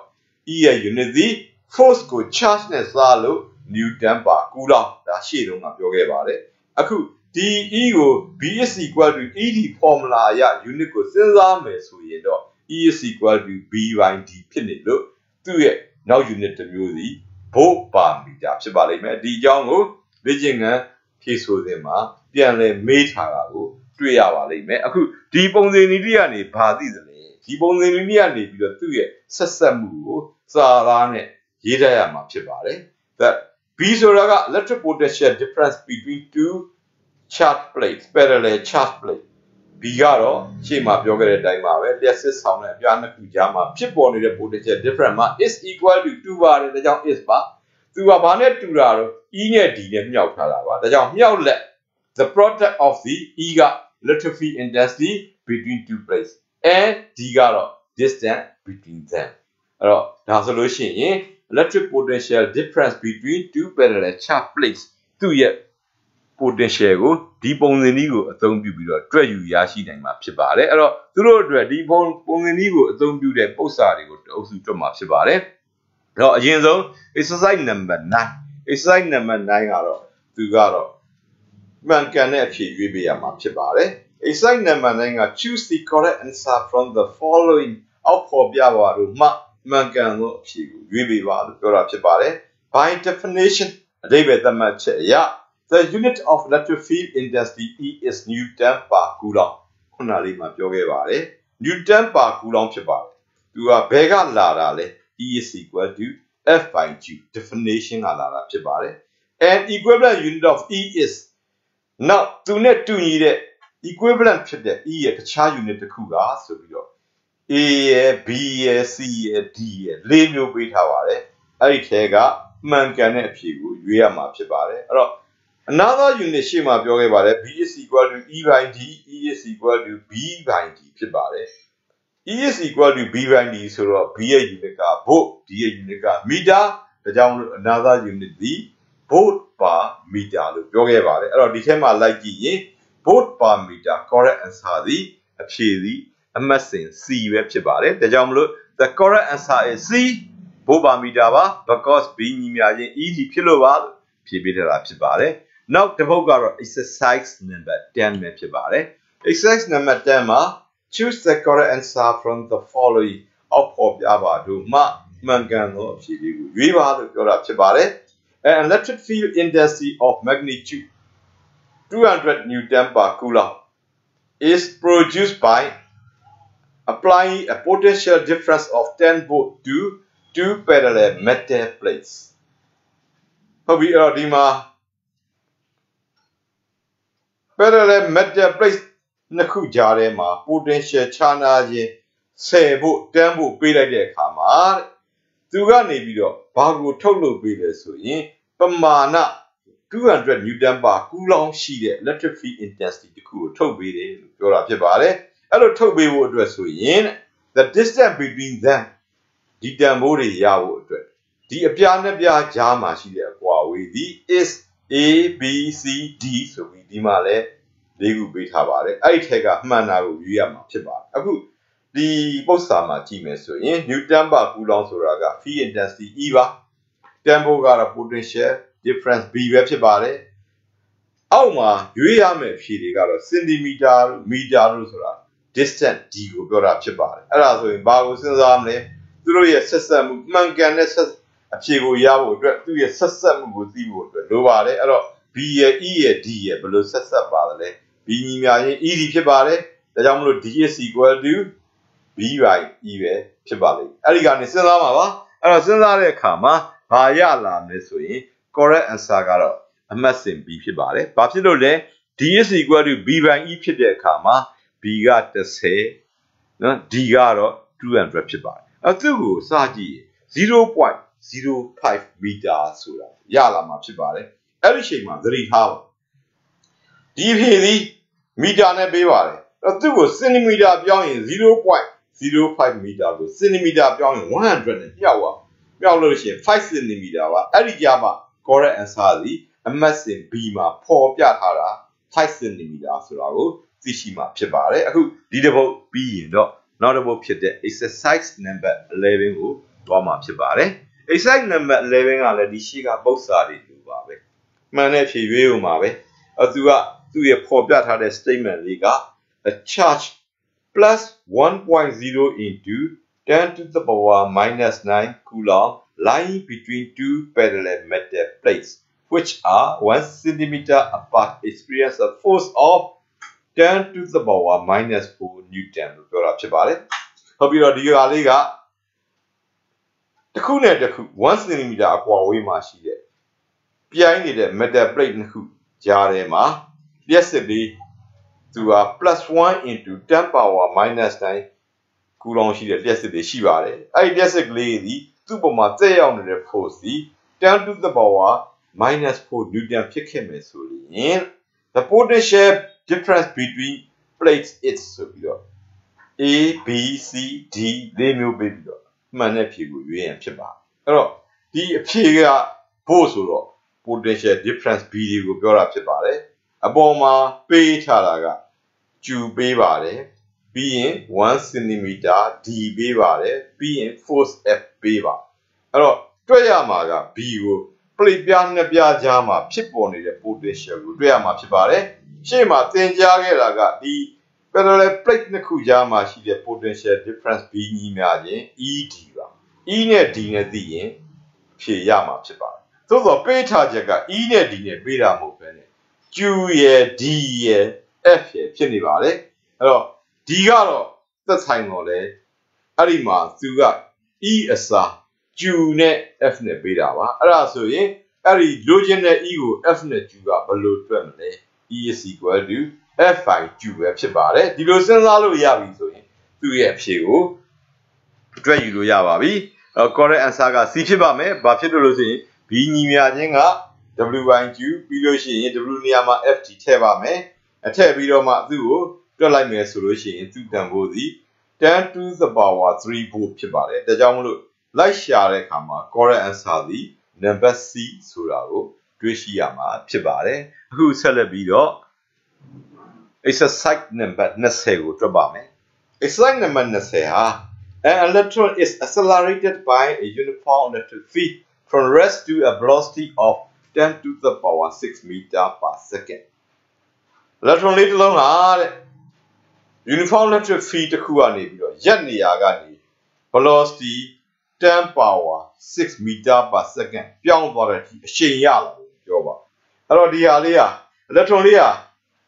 E ရဲ့ unit သည် force ကို charge နဲ့စားလို့ Newton per coulomb ဒါရှေ့တုန်းကပြောခဲ့ပါတယ်အခုဒီ E ကို B is equal to ED formula အရ unit ကိုစဉ်းစားမယ်ဆိုရင်တော့ E is equal to B by D ဖြစ်နေလို့သူ့ရဲ့နောက် unit တစ်မျိုးစီ volt per meter ဖြစ်ပါလိမ့်မယ်ဒီအကြောင်းကိုလေ့ကျင့်ခန်းဖြည့်ဆို့စဉ်မှာပြန်လည်မေးထားတာကိုတွေ့ရပါလိမ့်မယ်အခုဒီပုံစံနည်းကနေဘာသိသလဲဒီပုံစံနည်းကနေပြီးတော့သူ့ရဲ့ဆက်ဆက်မှုကိုစာသားနဲ့ရေးထားရမှာဖြစ်ပါတယ် that B ဆိုတာက electric potential difference between two charge plates parallel charge plate B ကတော့ရှေ့မှာပြောခဲ့တဲ့အတိုင်းပါပဲလျှက်စစ်ဆောင်တဲ့အပြားနှစ်ခုကြားမှာဖြစ်ပေါ်နေတဲ့ potential difference မှာ is equal to 2 ပါတယ်ဒါကြောင့် is ပါသူကဘာနဲ့တူတာတော့ E နဲ့ D နဲ့မြှောက်ထားတာပါဒါကြောင့်မြှောက်လက် the product of the E က electric field intensity between two plates and D ကတော့ distance between them အဲ့တော့ဒါဆိုလို့ရှိရင် electric potential difference between two parallel charge plates သူ့ရဲ့ potential ကိုဒီပုံစံနည်းကိုအသုံးပြုပြီးတော့တွက်ယူရရှိနိုင်မှာဖြစ်ပါတယ်အဲ့တော့သူတို့အတွက်ဒီပုံစံနည်းကိုအသုံးပြုတဲ့ပု္ပ္ပစာတွေကိုတအုပ်စုတွက်မှာဖြစ်ပါတယ်အဲ့တော့အရင်ဆုံး exercise number 9 exercise number 9ကတော့သူကတော့မှန်ကန်တဲ့အဖြေရွေးပေးရမှာဖြစ်ပါတယ် exercise number 9က choose the correct answer from the following အောက်ဖော်ပြပါတို့မှမှန်ကန်သောအဖြေကိုရွေးပေးပါလို့ပြောတာဖြစ်ပါတယ် by definition အဓိပ္ပာယ်သတ်မှတ်ချက်အရThe unit of electric field intensity E is Newton per coulomb ခုနလေးမှာပြောခဲ့ပါတယ် Newton per coulomb ဖြစ်ပါတယ်သူကဘယ်ကလာတာလဲ E is equal to F by Q definition ကလာတာဖြစ်ပါတယ် and equivalent unit of E is now သူနဲ့တူညီတဲ့ equivalent ဖြစ်တဲ့ E ရဲ့တခြား unit တစ်ခုကဆိုပြီးတော့ A ရယ် B ရယ် C ရယ် D ရယ်လေးမျိုးပေးထားပါတယ်အဲ့ဒီထဲကမှန်ကန်တဲ့အဖြေကိုရွေးရမှာဖြစ်ပါတယ်အဲ့တော့Another unit ရှေ့မှာပြောခဲ့ပါတယ် B is equal to E by D E is equal to B by D ဖြစ်ပါတယ် E is equal to B by D ဆိုတော့ B ရဲ့ unit က volt D ရဲ့ unit က meter ဒါကြောင့်မို့ another unit ဒီ volt per meter လို့ပြောခဲ့ပါတယ်အဲ့တော့ဒီထဲမှာလိုက်ကြည့်ရင် volt per meter correct answer ဒီအဖြေဒီအမှတ်စဉ် C ပဲဖြစ်ပါတယ်ဒါကြောင့်မလို့ the correct answer is C volt per meter ပါ because B ညီမျှခြင်း ED ဖြစ်လို့ပါလို့ဖြေပေးထားတာဖြစ်ပါတယ်နောက်တစ်ပုဒ်ကတော့ exercise number 10ပဲဖြစ်ပါတယ် exercise number 10မှာ choose the correct answer from the following အောက်ဖော်ပြပါတို့မှမှန်ကန်သောအဖြေလေးကိုရွေးပါလို့ပြောတာဖြစ်ပါတယ် An electric field intensity of magnitude 200 Newton per coulomb is produced by applying a potential difference of 10 volt to two parallel metal plates ဟုတ်ပြီအဲ့တော့ဒီမှာ parallel metal plates နှစ်ခုကြားထဲမှာ potential ခြားနာခြင်းဆယ်ဖို့တန်းဖို့ပေးလိုက်တဲ့အခါမှာသူကနေပြီးတော့ဘာကိုထုတ်လုပ်ပေးလဲဆိုရင်ပမာဏ200 Newton per Coulomb ရှိတဲ့ electric field intensity တခုကိုထုတ်ပေးတယ်လို့ပြောတာဖြစ်ပါတယ်အဲ့လိုထုတ်ပေးဖို့အတွက်ဆိုရင် the distance between them ဒီတန်ဖိုးတွေရဖို့အတွက်ဒီအပြားနှစ်ပြားကြားမှာရှိတဲ့အကွာအဝေးဒီ is A B C D ဆိုပြီးဒီမှာလဲ၄ခုပေးထားပါတယ်အဲ့ဒီထက်ကမှန်တာကိုယူရမှာဖြစ်ပါတယ်အခုဒီပု္ပ္ပာမှာကြည့်မယ်ဆိုရင် Newton per Coulomb ဆိုတာက field intensity E ပါတန်ဖိုးကတော့ potential difference B ပဲဖြစ်ပါတယ်အောက်မှာရွေးရမယ့်ဖြေတွေကတော့ centimeter တို့ meter တို့ဆိုတာ distance D ကိုပြောတာဖြစ်ပါတယ်အဲ့ဒါဆိုရင်ဘာကိုစဉ်းစားမလဲသူတို့ရဲ့ဆက်ဆက်မှုမှန်ကန်တဲ့အဖြေကိုရဖို့အတွက်သူ့ရဲ့ဆက်ဆက်မှုကိုသိဖို့အတွက်လိုပါတယ်အဲ့တော့ B ရဲ့ E ရဲ့ D ရဲ့ဘယ်လိုဆက်ဆက်ပါသလဲ B ညီမြရင် ED ဖြစ်ပါတယ်ဒါကြောင့်မလို့ D is equal to B by E ပဲဖြစ်ပါလိမ့်အဲ့ဒီကနေစဉ်းစားမှာပါအဲ့တော့စဉ်းစားတဲ့အခါမှာဘာရလာမလဲဆိုရင် correct answer ကတော့အမှတ်စဉ် B ဖြစ်ပါတယ်ဘာဖြစ်လို့လဲ D is equal to B by E ဖြစ်တဲ့အခါမှာ B က10နော် D ကတော့200ဖြစ်ပါတယ်အဲ့သူ့ကိုစကြည့်0.05 meter ဆိုတာရလာမှာဖြစ်ပါတယ်အဲ့ဒီချိန်မှာသတိထားပါဒီဖြေသည်မီတာနဲ့ပေးပါတယ်အဲ့သူ့ကိုစင်တီမီတာပြောင်းရင်0.05 meter ကိုစင်တီမီတာပြောင်းရင်100နဲ့ပြောက်သွားပြောက်လို့ရှိရင်5 cm ပါအဲ့ဒီကြားမှာ correct answer သည်အမှတ်စဉ် B မှာပေါ်ပြထားတာ5 cm ဆိုတာကိုသိရှိမှာဖြစ်ပါတယ်အခုဒီတစ်ပုဒ်ပြီးရင်တော့နောက်တစ်ပုဒ်ဖြစ်တဲ့ exercise number 11ကိုတွားမှာဖြစ်ပါတယ် exercise number 11ကလည်းဒီရှိကပု္ပ္ပာတွေလိုပါပဲမှန်တဲ့ဖြေရွေးဦးမှာပဲသူကသူ့ရဲ့ပေါ်ပြထားတဲ့ statement လေးက a charge plus 1.0 into 10 to the power minus 9 coulomb lying between two parallel metal plates which are 1 centimeter apart experience a force of 10 to the power minus 4 Newton လို့ပြောတာဖြစ်ပါတယ်ဟုတ်ပြီးတော့ဒီဟာလေးကတစ်ခုနဲ့တစ်ခု1 cm အကွာဝေးမှာရှိတဲ့ပြိုင်နေတဲ့ metal plate နှစ်ခုကြားထဲမှာလျှက်စစ်လေးသူက +1 into 10 power minus 9 coulomb ရှိတဲ့လျှက်စစ်လေးရှိပါတယ်အဲ့ဒီလျှက်စစ်ကလေးဒီသူ့ပေါ်မှာတက်ရောက်နေတဲ့ force ဒီ10 to the power minus 4 Newton ဖြစ်ခဲ့မယ်ဆိုရင် the potential difference between plates is ဆိုပြီးတော့ A B C D လေးမျိုးပေးပြီးတော့မှန်တဲ့ဖြေကိုရွေးရင်ဖြစ်ပါအဲ့တော့ဒီအဖြေကဖို့ဆိုတော့ potential difference B တွေကိုပြောတာဖြစ်ပါတယ်အပေါ်မှာပေးထားတာကကျူပေးပါတယ်ပြီးရင်1 cm D ပေးပါတယ်ပြီးရင် force F ပေးပါအဲ့တော့တွက်ရမှာက B ကို plate ပြားနှစ်ပြားကြားမှာဖြစ်ပေါ်နေတဲ့ potential ကိုတွေ့ရမှာဖြစ်ပါတယ်ရှေ့မှာသင်ကြားခဲ့တာကဒီ parallel plate နှစ်ခုကြားမှာရှိတဲ့ potential difference B ညီမျှခြင်း ED ပါ E နဲ့ D နဲ့သိရင်ဖြေရမှာဖြစ်ပါတယ်သို့သောပေးထားချက်က E နဲ့ D နဲ့ပေးတာမဟုတ်ပဲနဲ့ Q ရယ် D ရယ် F ရယ်ဖြစ်နေပါတယ်အဲ့တော့ D ကတော့သက်ဆိုင်တော့လေအဲ့ဒီမှာသူက E အစား Q နဲ့ F နဲ့ပေးတာပါအဲ့ဒါဆိုရင်အဲ့ဒီလိုချင်တဲ့ E ကို F နဲ့ Q ကဘယ်လိုတွက်မလဲ E is equal to F by Q ပဲဖြစ်ပါတယ်ဒီလိုစဉ်းစားလို့ရပြီဆိုရင်သူ့ရဲ့အဖြေကိုတွက်ယူလို့ရပါပြီcorrect answer က C ဖြစ်ပါမယ်ဘာဖြစ်လို့ဆိုရင် B ညီမျှခြင်းက W by Q ပြီးလို့ရှိရင် W နေရာမှာ FT ထည့်ပါမယ်ထည့်ပြီးတော့မှသူ့ကိုတွက်လိုက်မယ်ဆိုလို့ရှိရင်သူ့တန်ဖိုးသည်10 to the power 3 volt ဖြစ်ပါတယ်ဒါကြောင့်မလို့လိုက်ရှာတဲ့အခါမှာ correct answer သည် number C ဆိုတာကိုတွေ့ရှိရမှာဖြစ်ပါတယ်အခုဆက်လက်ပြီးတော့ exercise number 20ကိုတွက်ပါမယ် exercise number 20ဟာ an electron is accelerated by a uniform electric field from rest to a velocity of 10 to the power 6 meter per second electron လေးတစ်လုံးဟာတဲ့ uniform electric field တစ်ခုကနေပြီးတော့ရက်နေရာကနေ velocity 10 power 6 meter per second ပြောင်းသွားတဲ့အချိန်ရလာလို့ပြောပါအဲ့တော့ဒီဟာလေးက electron လေးဟာ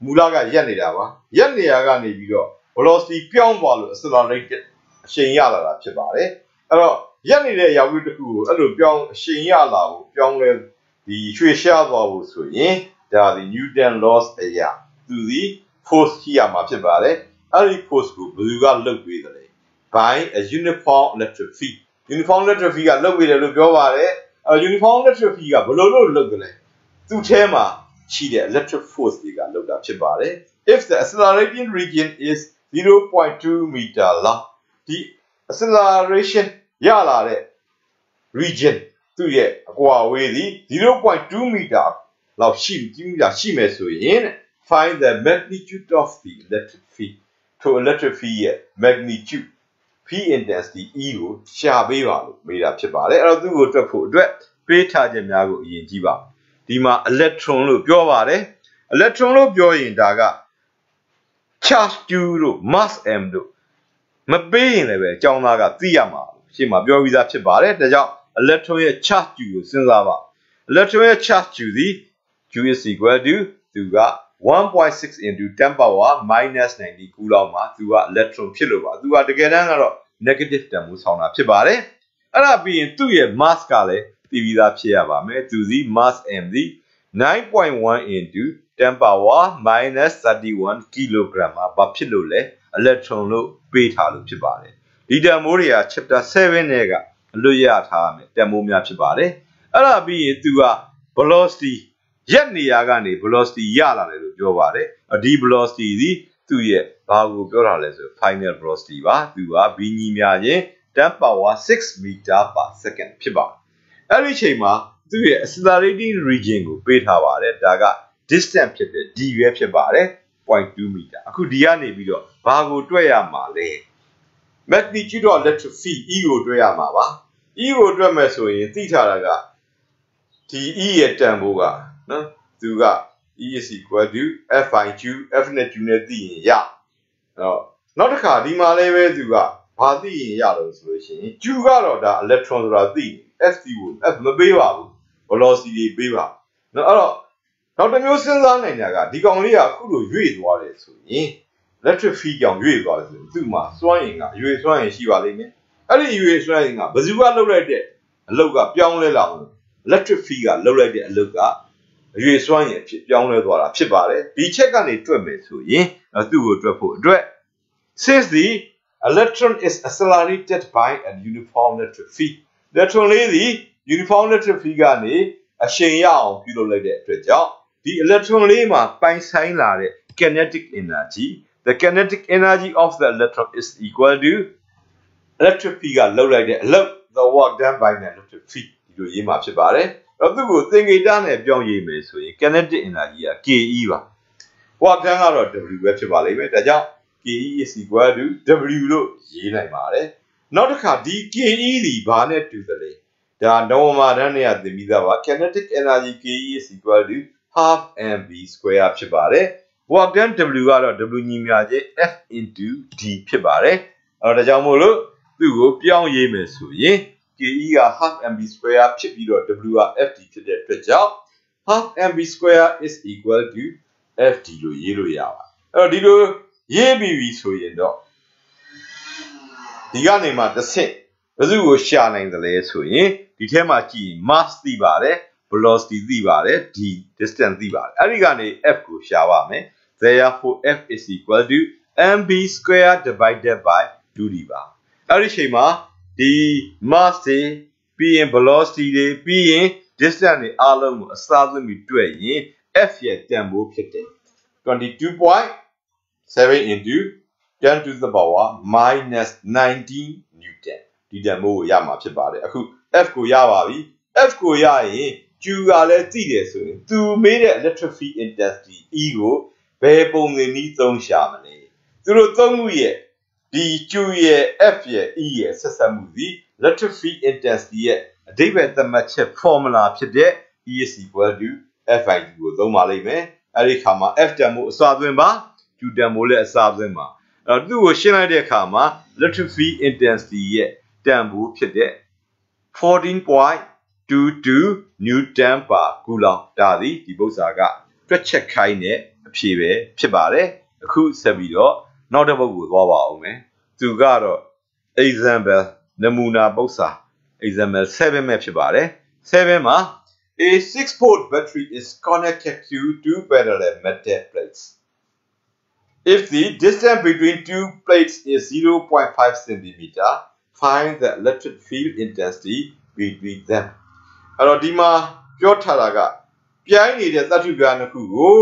မူလကရက်နေတာပါရက်နေရာကနေပြီးတော့ velocity ပြောင်းသွားလို့ accelerated အချိန်ရလာတာဖြစ်ပါတယ်အဲ့တော့ရက်နေတဲ့အရာဝတ္ထုတစ်ခုကိုအဲ့လိုပြောင်းအချိန်ရလာဖို့ပြောင်းလဲဒီရွှေ့ရှားသွားဖို့ဆိုရင်ဒါဒီ Newton laws အရာသူ သူသည် force ရှိရမှာဖြစ်ပါတယ်အဲ့ဒီ force ကိုဘယ်သူကလုပ်ပေးတယ်လဲ by a uniform electric field uniform electric field ကလုပ်ပေးတယ်လို့ပြောပါတယ်uniform electric field ကဘယ်လိုလုပ်တယ်လဲသူ့ထဲမှာရှိတဲ့ electric force တွေကလုပ်တာဖြစ်ပါတယ် if the accelerating region is 0.2 meter long ဒီ acceleration ရလာတဲ့ region သူ့ရဲ့အကွာအဝေးသည် 0.2 meter လောက်ရှိမယ်ဆိုရင် find the magnitude of the electric field ထို electric field ရဲ့ magnitude field intensity E ကိုရှာပေးပါလို့မေးတာဖြစ်ပါတယ်အဲ့တော့သူ့ကိုတွက်ဖို့အတွက်ပေးထားချက်များကိုအရင်ကြည့်ပါဒီမှာ electron လို့ပြောပါတယ် electron လို့ပြောရင်ဒါက charge q တို့ mass m တို့မပေးရင်လည်းပဲအကြောင်းသားကသိရမှာရှေ့မှာပြောပြီးသားဖြစ်ပါတယ်ဒါကြောင့် electron ရဲ့ charge q ကိုစဉ်းစားပါ electron ရဲ့ charge q သည် q is equal to သူက 1.6 into 10 power minus 90 coulomb မှာသူက electron ဖြစ်လို့ပါသူကတကယ်တမ်းကတော့ negative တန်ဖိုးဆောင်တာဖြစ်ပါတယ်အဲ့ဒါပြီးရင်သူ့ရဲ့ mass ကလည်းသိပြီးသားဖြစ်ရပါမယ်သူစီ mass m သည် 9.1 into 10 power minus 31 kilogram မှာဘာဖြစ်လို့လဲ electron လို့ပေးထားလို့ဖြစ်ပါတယ်ဒီတန်ဖိုးတွေက chapter 7နဲ့ကအလွတ်ရထားရမယ်တန်ဖိုးများဖြစ်ပါတယ်အဲ့ဒါပြီးရင်သူက velocity ရက်နေရာကနေ velocity ရလာတယ်လို့ပြောပါတယ်ဒီ velocity သည်သူ့ရဲ့ဘာကိုပြောတာလဲဆို final velocity ပါသူက v ညီမြခြင်း10 power 6 meter per second ဖြစ်ပါတယ်အဲ့ဒီချိန်မှာသူ့ရဲ့ accelerating region ကိုပေးထားပါတယ်ဒါက distance ဖြစ်တဲ့ d ပဲဖြစ်ပါတယ် 0.2 meter အခုဒီကနေပြီးတော့ဘာကိုတွက်ရမှာလဲ magnitude of electric field E ကိုတွက်ရမှာပါ E ကိုတွက်မယ်ဆိုရင်သိထားတာကဒီ E ရဲ့တန်ဖိုးကနော်သူက E is equal to F(i)Q F နဲ့ Q နဲ့သိရင်ရနောက်တစ်ခါဒီမှာလည်းပဲသူကဘာသိရင်ရလို့ဆိုလို့ရှိရင် Q ကတော့ဒါ electron ဆိုတာသိ F ကို F မပေးပါဘူး velocity ပေးပါနော်အဲ့တော့နောက်တစ်မျိုးစဉ်းစားနိုင်တာကဒီကောင်လေးကအခုလိုရွေ့သွားတယ်ဆိုရင် electric field ကြောင့်ရွေ့သွားတယ်ဆိုရင်သူ့မှာစွမ်းအင်ကရွေ့စွမ်းအင်ရှိပါလိမ့်မယ်အဲ့ဒီရွေ့စွမ်းအင်ကဘယ်သူကလုပ်လိုက်တဲ့အလုပ်ကပြောင်းလဲလာအောင် electric field ကလုပ်လိုက်တဲ့အလုပ်ကအရွေစွမ်းရည်ဖြစ်ပြောင်းလဲသွားတာဖြစ်ပါတယ်ဒီချက်ကနေတွက်မယ်ဆိုရင်သူ့ကိုတွက်ဖို့အတွက် since the electron is accelerated by a uniform electric field electron လေးသည် uniform electric field ကနေအရှိန်ရအောင်ပြုလုပ်လိုက်တဲ့အတွက်ကြောင့်ဒီ electron လေးမှာပိုင်ဆိုင်လာတဲ့ kinetic energy the kinetic energy of the electron is equal to electric field ကလုပ်လိုက်တဲ့အလုပ် the work done by the electric field ဒီလိုရေးမှာဖြစ်ပါတယ်တော့သူ့ကိုသင်္ကေတနဲ့ပြောင်းရေးမယ်ဆိုရင် kinetic energy က KE ပါ work done ကတော့ W ပဲဖြစ်ပါလိမ့်မယ်ဒါကြောင့် KE is equal to W လို့ရေးနိုင်ပါတယ်နောက်တစ်ခါဒီ KE ဒီဘာနဲ့တူသလဲဒါနောမတန်းနဲ့သင်ပြီးသားပါ kinetic energy KE is equal to half mv square ဖြစ်ပါတယ် work done W ကတော့ W ညီမျှခြင်း F into D ဖြစ်ပါတယ်အဲ့တော့ဒါကြောင့်မို့လို့သူ့ကိုပြောင်းရေးမယ်ဆိုရင်KE က half mv square ဖြစ်ပြီးတော့ W က FD ဖြစ်တဲ့အတွက်ကြောင့် half mv square is equal to FD လို့ရေးလို့ရပါအဲ့တော့ဒီလိုရေးပြီးပြီဆိုရင်တော့ဒီကနေမှတစ်ဆင့်ဘယ်သူကိုရှာနိုင်တယ်လဲဆိုရင်ဒီထဲမှာကြည့်ရင် mass သိပါတယ် velocity သိပါတယ် d distance သိပါတယ်အဲ့ဒီကနေ F ကိုရှာပါမယ် therefore F is equal to mv square divided by 2d ပါအဲ့ဒီချိန်မှာဒီ mass တွေပြီးရင် velocity တွေပြီးရင် distance တွေအားလုံးကိုအစားသွင်းပြီးတွက်ရင် F ရဲ့တန်ဖိုးဖြစ်တယ် 22.7 into 10 to the power minus 19 newton ဒီတန်ဖိုးကိုရမှာဖြစ်ပါတယ်အခု F ကိုရပါပြီ F ကိုရရင် Q ကလည်းသိတယ်ဆိုရင်သူမေးတဲ့ electric field intensity E ကိုဘယ်ပုံစံနည်းသုံးရှာမလဲသူတို့သုံးမှုရဲ့ဒီ Q ရဲ့ F ရဲ့ E ရဲ့ဆက်စပ်မှုသည် electric field intensity ရဲ့အဓိပ္ပာယ်သတ်မှတ်ချက် formula ဖြစ်တဲ့ E is equal to Fi ကိုသုံးပါလိမ့်မယ်အဲ့ဒီခါမှာ F တန်ဖိုးအစားသွင်းပါ Q တန်ဖိုးလည်းအစားသွင်းပါအဲ့တော့သူ့ကိုရှင်းလိုက်တဲ့အခါမှာ electric field intensity ရဲ့တန်ဖိုးဖြစ်တဲ့ 14.22 newton per coulomb ဒါသည်ဒီပု္ပ္ပစာကတွက်ချက်ခိုင်းတဲ့အဖြေပဲဖြစ်ပါတယ်အခုဆက်ပြီးတော့နောက်တစ်ပုဒ်ကိုသွားပါအောင်မယ်သူကတော့ example နမူနာပု္ပ္ပစာ example 7ပဲဖြစ်ပါတယ်7မှာA 6-volt battery is connected to two parallel metal plates If the distance between two plates is 0.5 centimeter, find the electric field intensity between them. အဲ့တော့ဒီမှာပြောထားတာကပြိုင်နေတဲ့သတ္တုပြားနှစ်ခုကို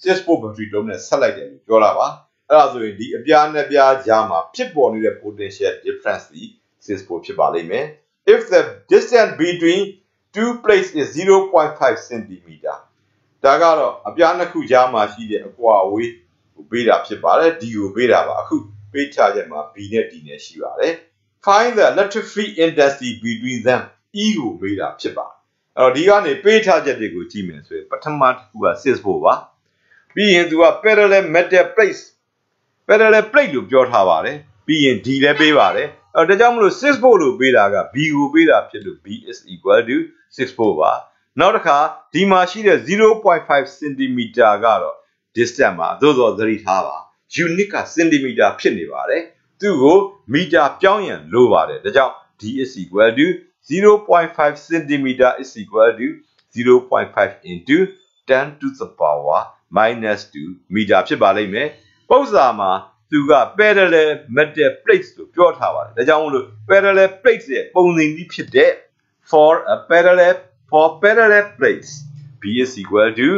တဲ့ 6 battery လုံးနဲ့ဆက်လိုက်တယ်လို့ပြောတာပါအဲ့ဒါဆိုရင်ဒီအပြားနှစ်ပြားကြားမှာဖြစ်ပေါ်နေတဲ့ potential difference ဒီ 6 ဖြစ်ပါလိမ့်မယ် if the distance between two plates is 0.5 centimeter ဒါကတော့အပြားနှစ်ခုကြားမှာရှိတဲ့အကွာအဝေးကိုပေးတာဖြစ်ပါတယ် d ကိုပေးတာပါအခုပေးချချက်မှာ b နဲ့ d နဲ့ရှိပါတယ် find the electric field intensity between them e ကိုပေးတာဖြစ်ပါတယ်အဲ့တော့ဒီကနေပေးထားချက်တွေကိုကြည့်မယ်ဆိုရင်ပထမတစ်ခုက 6 volt ပါပြီးရင်သူက parallel metal plate လို့ပြောထားပါတယ်ပြီးရင် d လည်းပေးပါတယ်အဲ့တော့ဒါကြောင့်မလို့ 6 volt လို့ပေးတာက b ကိုပေးတာဖြစ်လို့ b is equal to 6 volt ပါနောက်တစ်ခါဒီမှာရှိတဲ့ 0.5 cm ကတော့ distance မှာသို့သောသတိထားပါ unit က centimeter ဖြစ်နေပါတယ်သူ့ကိုမီတာပြောင်းရင်လိုပါတယ်ဒါကြောင့် d is equal to 0.5 centimeter is equal to 0.5 into 10 to the power minus 2 meter ဖြစ်ပါလိမ့်မယ်ပုံစံမှာသူက parallel metal plates လို့ပြောထားပါတယ်ဒါကြောင့်မို့လို့ parallel plates ရဲ့ပုံစံကြီးဖြစ်တဲ့ for parallel plates b is equal to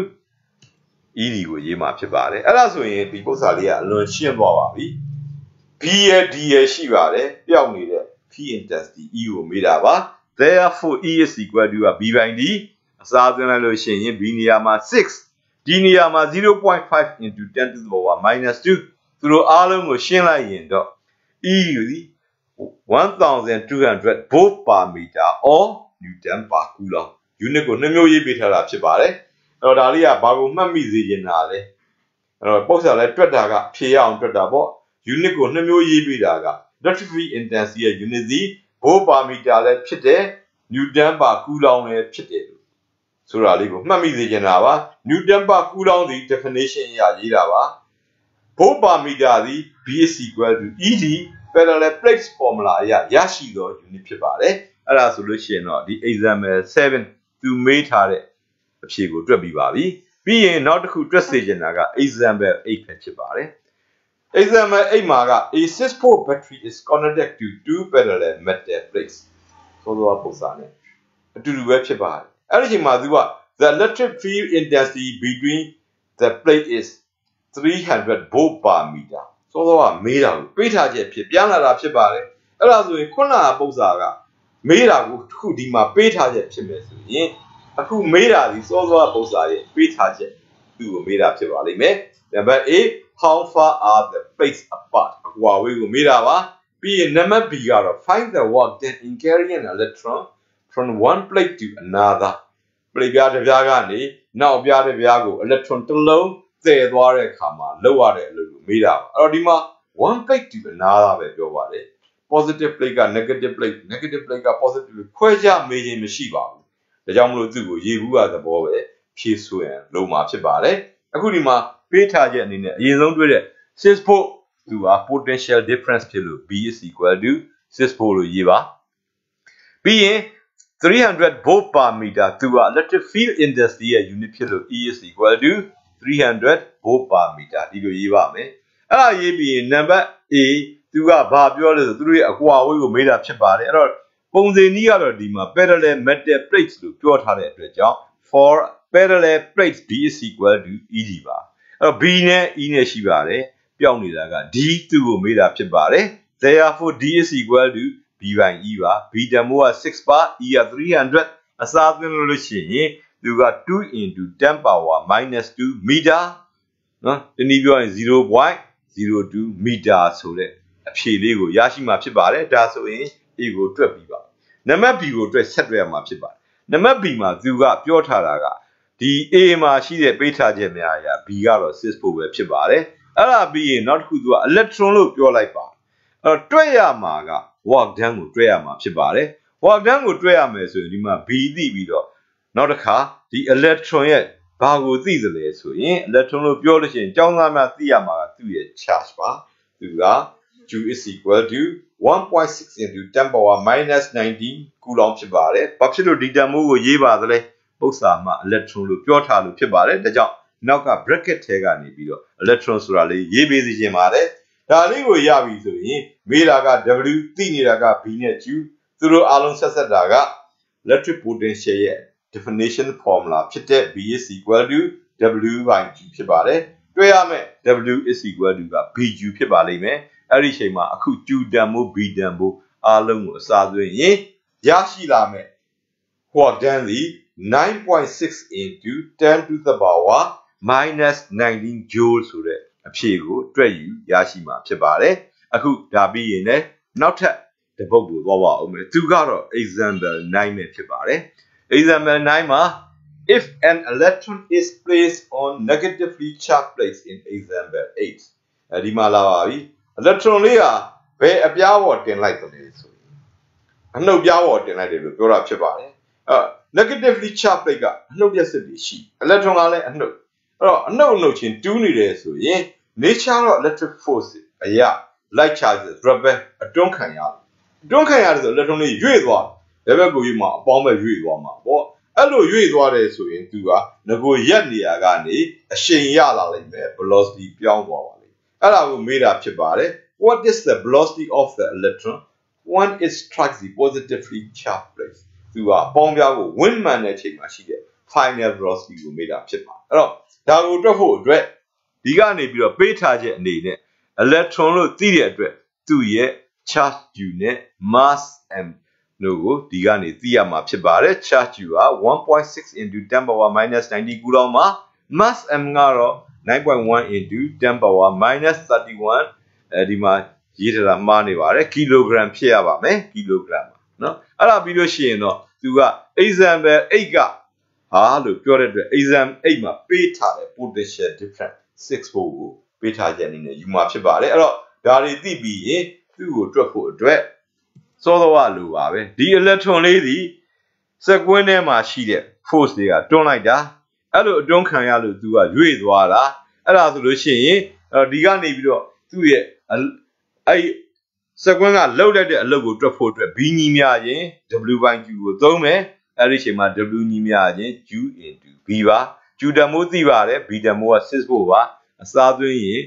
e ကိုရေးမှာဖြစ်ပါတယ်အဲ့ဒါဆိုရင်ဒီပုံစံလေးကအလွန်ရှင်းသွားပါပြီ b ရဲ့ d ရဲ့ရှိပါတယ်ပျောက်နေတဲ့ field intensity e ကိုမေးတာပါ therefore e is equal to b by d အစားသွင်းလိုက်လို့ရှိရင် b နေရာမှာ 6 ဒီနေရာမှာ 0.5 into 10 to the power minus 2 သူတို့အားလုံးကိုရှင်းလိုက်ရင်တော့ e ကို1200 volt per meter or newton per coulomb unit ကိုနှစ်မျိုးရေးပေးထားတာဖြစ်ပါတယ်အဲ့တော့ဒါလေးကဘာကိုမှတ်မိစေချင်တာလဲအဲ့တော့ပုံစံလေးတွက်တာကဖြေရအောင်တွက်တာပေါ့ unit ကိုနှစ်မျိုးရေးပေးတာက electric field intensity ရဲ့ unit စီ volt per meter လည်းဖြစ်တယ် newton per coulomb လည်းဖြစ်တယ်ဆိုတာလေးကိုမှတ်မိစေချင်တာပါ newton per coulomb ဒီ definition အရရေးတာပါ volt per meter ဒီ b is equal to ed parallel plates formula အရရရှိသော unit ဖြစ်ပါတယ်အဲ့ဒါဆိုလို့ရှိရင်တော့ဒီ example 7သူမေးထားတဲ့အဖြေကိုတွက်ပြီးပါပြီပြီးရင်နောက်တစ်ခုတွက်စေချင်တာက example 8ပဲဖြစ်ပါတယ် example 8မှာက a 6 volt battery is connected to two parallel metal plates ဆိုတော့ပုံစံနဲ့အတူတူပဲဖြစ်ပါတယ်အဲ့ဒီအချိန်မှာသူက the electric field intensity between the plate is 300 volt per meter ဆိုတော့မေးတာကိုပေးထားချက်ဖြစ်ပြန်လာတာဖြစ်ပါတယ်အဲ့ဒါဆိုရင်ခုနကပုံစံကမေးတာကိုတစ်ခုဒီမှာပေးထားချက်ဖြစ်မယ်ဆိုရင်အခုမေးတာဒီစောစောပုံစံရဲ့ပေးထားချက်သူ့ကိုမေးတာဖြစ်ပါလိမ့်မယ် number A how far are the plates apart အကွာဝေးကိုမေးတာပါပြီးရင် number B ကတော့ find the work done in carrying an electron from one plate to another plate ပြားတစ်ပြားကနေနောက်ပြားတစ်ပြားကို electron တစ်လုံးသယ်သွားတဲ့အခါမှာလောက်ရတဲ့အလုပ်ကိုမေးတာပါအဲ့တော့ဒီမှာ one plate to another ပဲပြောပါတယ် positive plate က negative plate က positive ခွဲခြားမေးခြင်းမရှိပါဘူးဒါကြောင့်မလို့သူ့ကိုရေဘူးကသဘောပဲဖြည့်ဆိုရင်လုံးမှာဖြစ်ပါတယ်အခုဒီမှာပေးထားချက်အနေနဲ့အရင်ဆုံးတွေ့တဲ့ 6 volt သူက potential difference ဖြစ်လို့ b is equal to 6 volt လို့ရေးပါပြီးရင်300 volt per meter သူက electric field intensity ရဲ့ unit ဖြစ်လို့ e is equal to 300 volt per meter ဒီလိုရေးပါမယ်အဲ့ဒါရေးပြီးရင် number A သူကဘာပြောလဲဆိုသူတို့ရဲ့အကွာအဝေးကိုမေးတာဖြစ်ပါတယ်အဲ့တော့ပုံစံနည်းကတော့ဒီမှာ parallel metal plates လို့ပြောထားတဲ့အတွက်ကြောင့် for parallel plates b is equal to ed ပါအဲ့တော့ b နဲ့ e နဲ့ရှိပါတယ်ပျောက်နေတာက d သူ့ကိုမေးတာဖြစ်ပါတယ် therefore d is equal to b by e ပါ b တန်ဖိုးက6ပါ e က300အစားသွင်းလို့ရှိရင်သူက2 into 10 power minus 2 meter နော်ဒီနည်းပြောရင်0.02 meter ဆိုတဲ့အဖြေလေးကိုရရှိမှာဖြစ်ပါတယ်ဒါဆိုရင် a ကိုတွက်ပြီးပါနံပါတ် b ကိုတွက်ဆက်တွက်ရမှာဖြစ်ပါတယ်နံပါတ် b မှာသူကပြောထားတာကဒီ a မှာရှိတဲ့ပေးထားချက်များအရာ b ကတော့6ဖို့ပဲဖြစ်ပါတယ်အဲ့ဒါပြီးရင်နောက်တစ်ခုသူက electron လို့ပြောလိုက်ပါအဲ့တော့တွက်ရမှာက work done ကိုတွက်ရမှာဖြစ်ပါတယ် work done ကိုတွက်ရမယ်ဆိုရင်ဒီမှာ b သိပြီးတော့နောက်တစ်ခါဒီ electron ရဲ့ဘာကိုသိသလဲဆိုရင် electron လို့ပြောလို့ရှိရင်ကျောင်းသားများသိရမှာကသူ့ရဲ့ charge ပါသူက Q is equal to 1.6 into 10 power minus 19 coulomb ဖြစ်ပါတယ်ဘာဖြစ်လို့ဒီတန်ဖိုးကိုရေးပါသလဲပု္ပ္ပာမှာ electron လို့ပြောထားလို့ဖြစ်ပါတယ်ဒါကြောင့် နောက်က bracket ထဲကနေပြီးတော့ electron ဆိုတာလေးရေးပေးစီခြင်းပါတယ်ဒါလေးကိုရပြီဆိုရင်မေးတာက W သိနေတာက B နဲ့ Q သူတို့အားလုံးဆက်တာက electric potential ရဲ့ definition formula ဖြစ်တဲ့ B is equal to W by Q ဖြစ်ပါတယ်တွေ့ရမယ် W is equal to က BQ ဖြစ်ပါလိမ့်မယ်အဲ့ဒီချိန်မှာအခု Q တန်ဖို့ B တန်ဖို့အားလုံးကိုအစားသွင်းရင်ရရှိလာမယ်ဟောတန်းစီ 9.6 into 10 to the power minus 19 joule ဆိုတဲ့အဖြေကိုတွက်ယူရရှိမှာဖြစ်ပါတယ်အခုဒါပြီးရင်လည်းနောက်ထပ်တစ်ပုဒ်ကိုသွားပါအောင်မယ်သူကတော့ example 9ပဲဖြစ်ပါတယ် example 9မှာ if an electron is placed on negatively charged plates in example 8ဒီမှာလာပါပြီ electron လေးကဘယ်အပြားပေါ်တင်လိုက်တယ်ဆိုရင်အနှုတ်ပြားပေါ်တင်လိုက်တယ်လို့ပြောတာဖြစ်ပါတယ်negatively charged plate ကအနှုတ်ပြက်စစ်တွေရှိ electron ကလည်းအနှုတ်အဲ့တော့အနှုတ်ချင်းတူးနေတယ်ဆိုရင် nature of electric force အရာ light charges rubber အတွန်းခံရတယ်ဆို electron လေးရွေ့သွားတယ်ဘယ်ဘက်ကိုရွေ့မှာအပေါင်းပဲရွေ့သွားမှာပေါ့အဲ့လိုရွေ့သွားတယ်ဆိုရင်သူကငကိုရက်နေရာကနေအရှိန်ရလာလိမ့်မယ် velocity ပြောင်းသွားပါလိမ့်အဲ့ဒါကိုမေးတာဖြစ်ပါတယ် what is the velocity of the electron when it strikes the positively charged plate သူကအပေါင်းပြားကိုဝန်းမှန်တဲ့အချိန်မှာရှိတဲ့ final velocity ကိုမေးတာဖြစ်ပါတယ်အဲ့တော့ဒါကိုတွက်ဖို့အတွက်ဒီကနေပြီးတော့ပေးထားချက်အနေနဲ့ electron လို့သိတဲ့အတွက်သူ့ရဲ့ charge u နဲ့ mass m တို့ကိုဒီကနေသိရမှာဖြစ်ပါတယ် charge u က 1.6 into 10 power minus 90 coulomb မှာ mass m ကတော့ 9.1 into 10 power minus 31ဒီမှာရေးထားတာမှားနေပါတယ် kilogram ဖြစ်ရပါမယ် kilogram เนาะအဲ့ဒါပြီးလို့ရှိရင်တော့သူက example 8ကဟာလို့ပြောတဲ့အတွက် exam 8မှာပေးထားတဲ့ potential difference 6ဖို့ကိုပေးထားချက်အနေနဲ့ယူမှာဖြစ်ပါတယ်အဲ့တော့ဒါတွေသိပြီးရင်သူ့ကိုတွက်ဖို့အတွက်စောစောကလိုပါပဲဒီ electron လေးဒီစက်ကွင်းထဲမှာရှိတဲ့ force တွေကတွန်းလိုက်တာအဲ့လိုအတွန်းခံရလို့သူကရွေ့သွားတာအဲ့ဒါဆိုလို့ရှိရင်ဒီကနေပြီးတော့သူ့ရဲ့အဲ့စက်ကွင်းကလှုပ်လိုက်တဲ့အလုပ်ကိုတွက်ဖို့အတွက် B ညီမျှရင် W by Q ကိုသုံးမယ်အဲ့ဒီအချိန်မှာ W ညီမျှရင် Q into B ပါ Q တန်မိုးသိပါတယ် B တန်မိုးက6ဖို့ပါအစားသွင်းရင်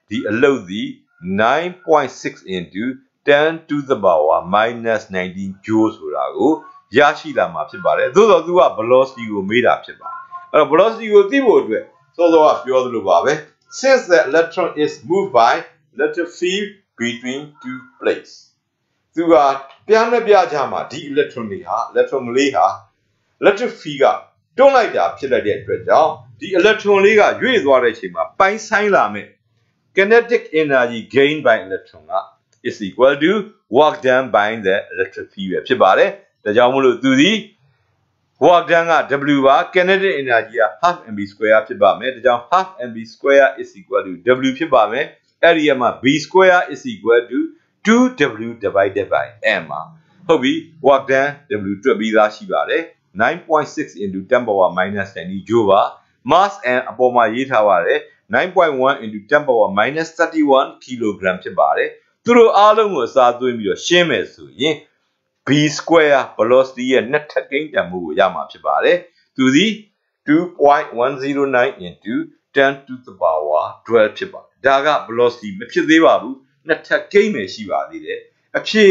ဒီအလုပ်စီ 9.6 into 10 to the power minus 19 joule ဆိုတာကိုရရှိလာမှာဖြစ်ပါတယ်သို့တော့သူက velocity ကိုမေးတာဖြစ်ပါတယ်အဲ့တော့ velocity ကိုသိဖို့အတွက်စောစောကပြောသလိုပါပဲ since the electron is moved by electric field between two plates သူကပြားနဲ့ပြားကြားမှာဒီ electron လေးဟာ electron လေးဟာ electric field ကတွန်းလိုက်တာဖြစ်လိုက်တဲ့အတွက်ကြောင့်ဒီ electron လေးကရွေ့သွားတဲ့အချိန်မှာပိုင်းဆိုင်လာမယ် kinetic energy gained by electron က is equal to work done by the electric field ဖြစ်ပါတယ်ဒါကြောင့်မို့လို့သူဒီ work done က W ပါ kinetic energy က half mv square ဖြစ်ပါမယ်ဒါကြောင့် half mv square is equal to W ဖြစ်ပါမယ်အဲ့ဒီမှာ B square is equal to 2W divided by M ပါဟုတ်ပြီ work done W တွက်ပြီးသားရှိပါတယ် 9.6 into 10 power minus 90 joule ပါ mass m အပေါ်မှာရေးထားပါတယ် 9.1 into 10 power minus 31 kilogram ဖြစ်ပါတယ်သူတို့အားလုံးကိုအစားသွင်းပြီးတော့ရှင်းမယ်ဆိုရင် B square velocity ရဲ့နှစ်ထပ်ကိန်းတန်ဖိုးကိုရမှာဖြစ်ပါတယ်သူသည် 2.109 into 10 to the power 12ဖြစ်ပါတယ်ဒါက velocity မဖြစ်သေးပါဘူးနှစ်ထပ်ကိန်းပဲရှိပါသေးတယ်အဖြေ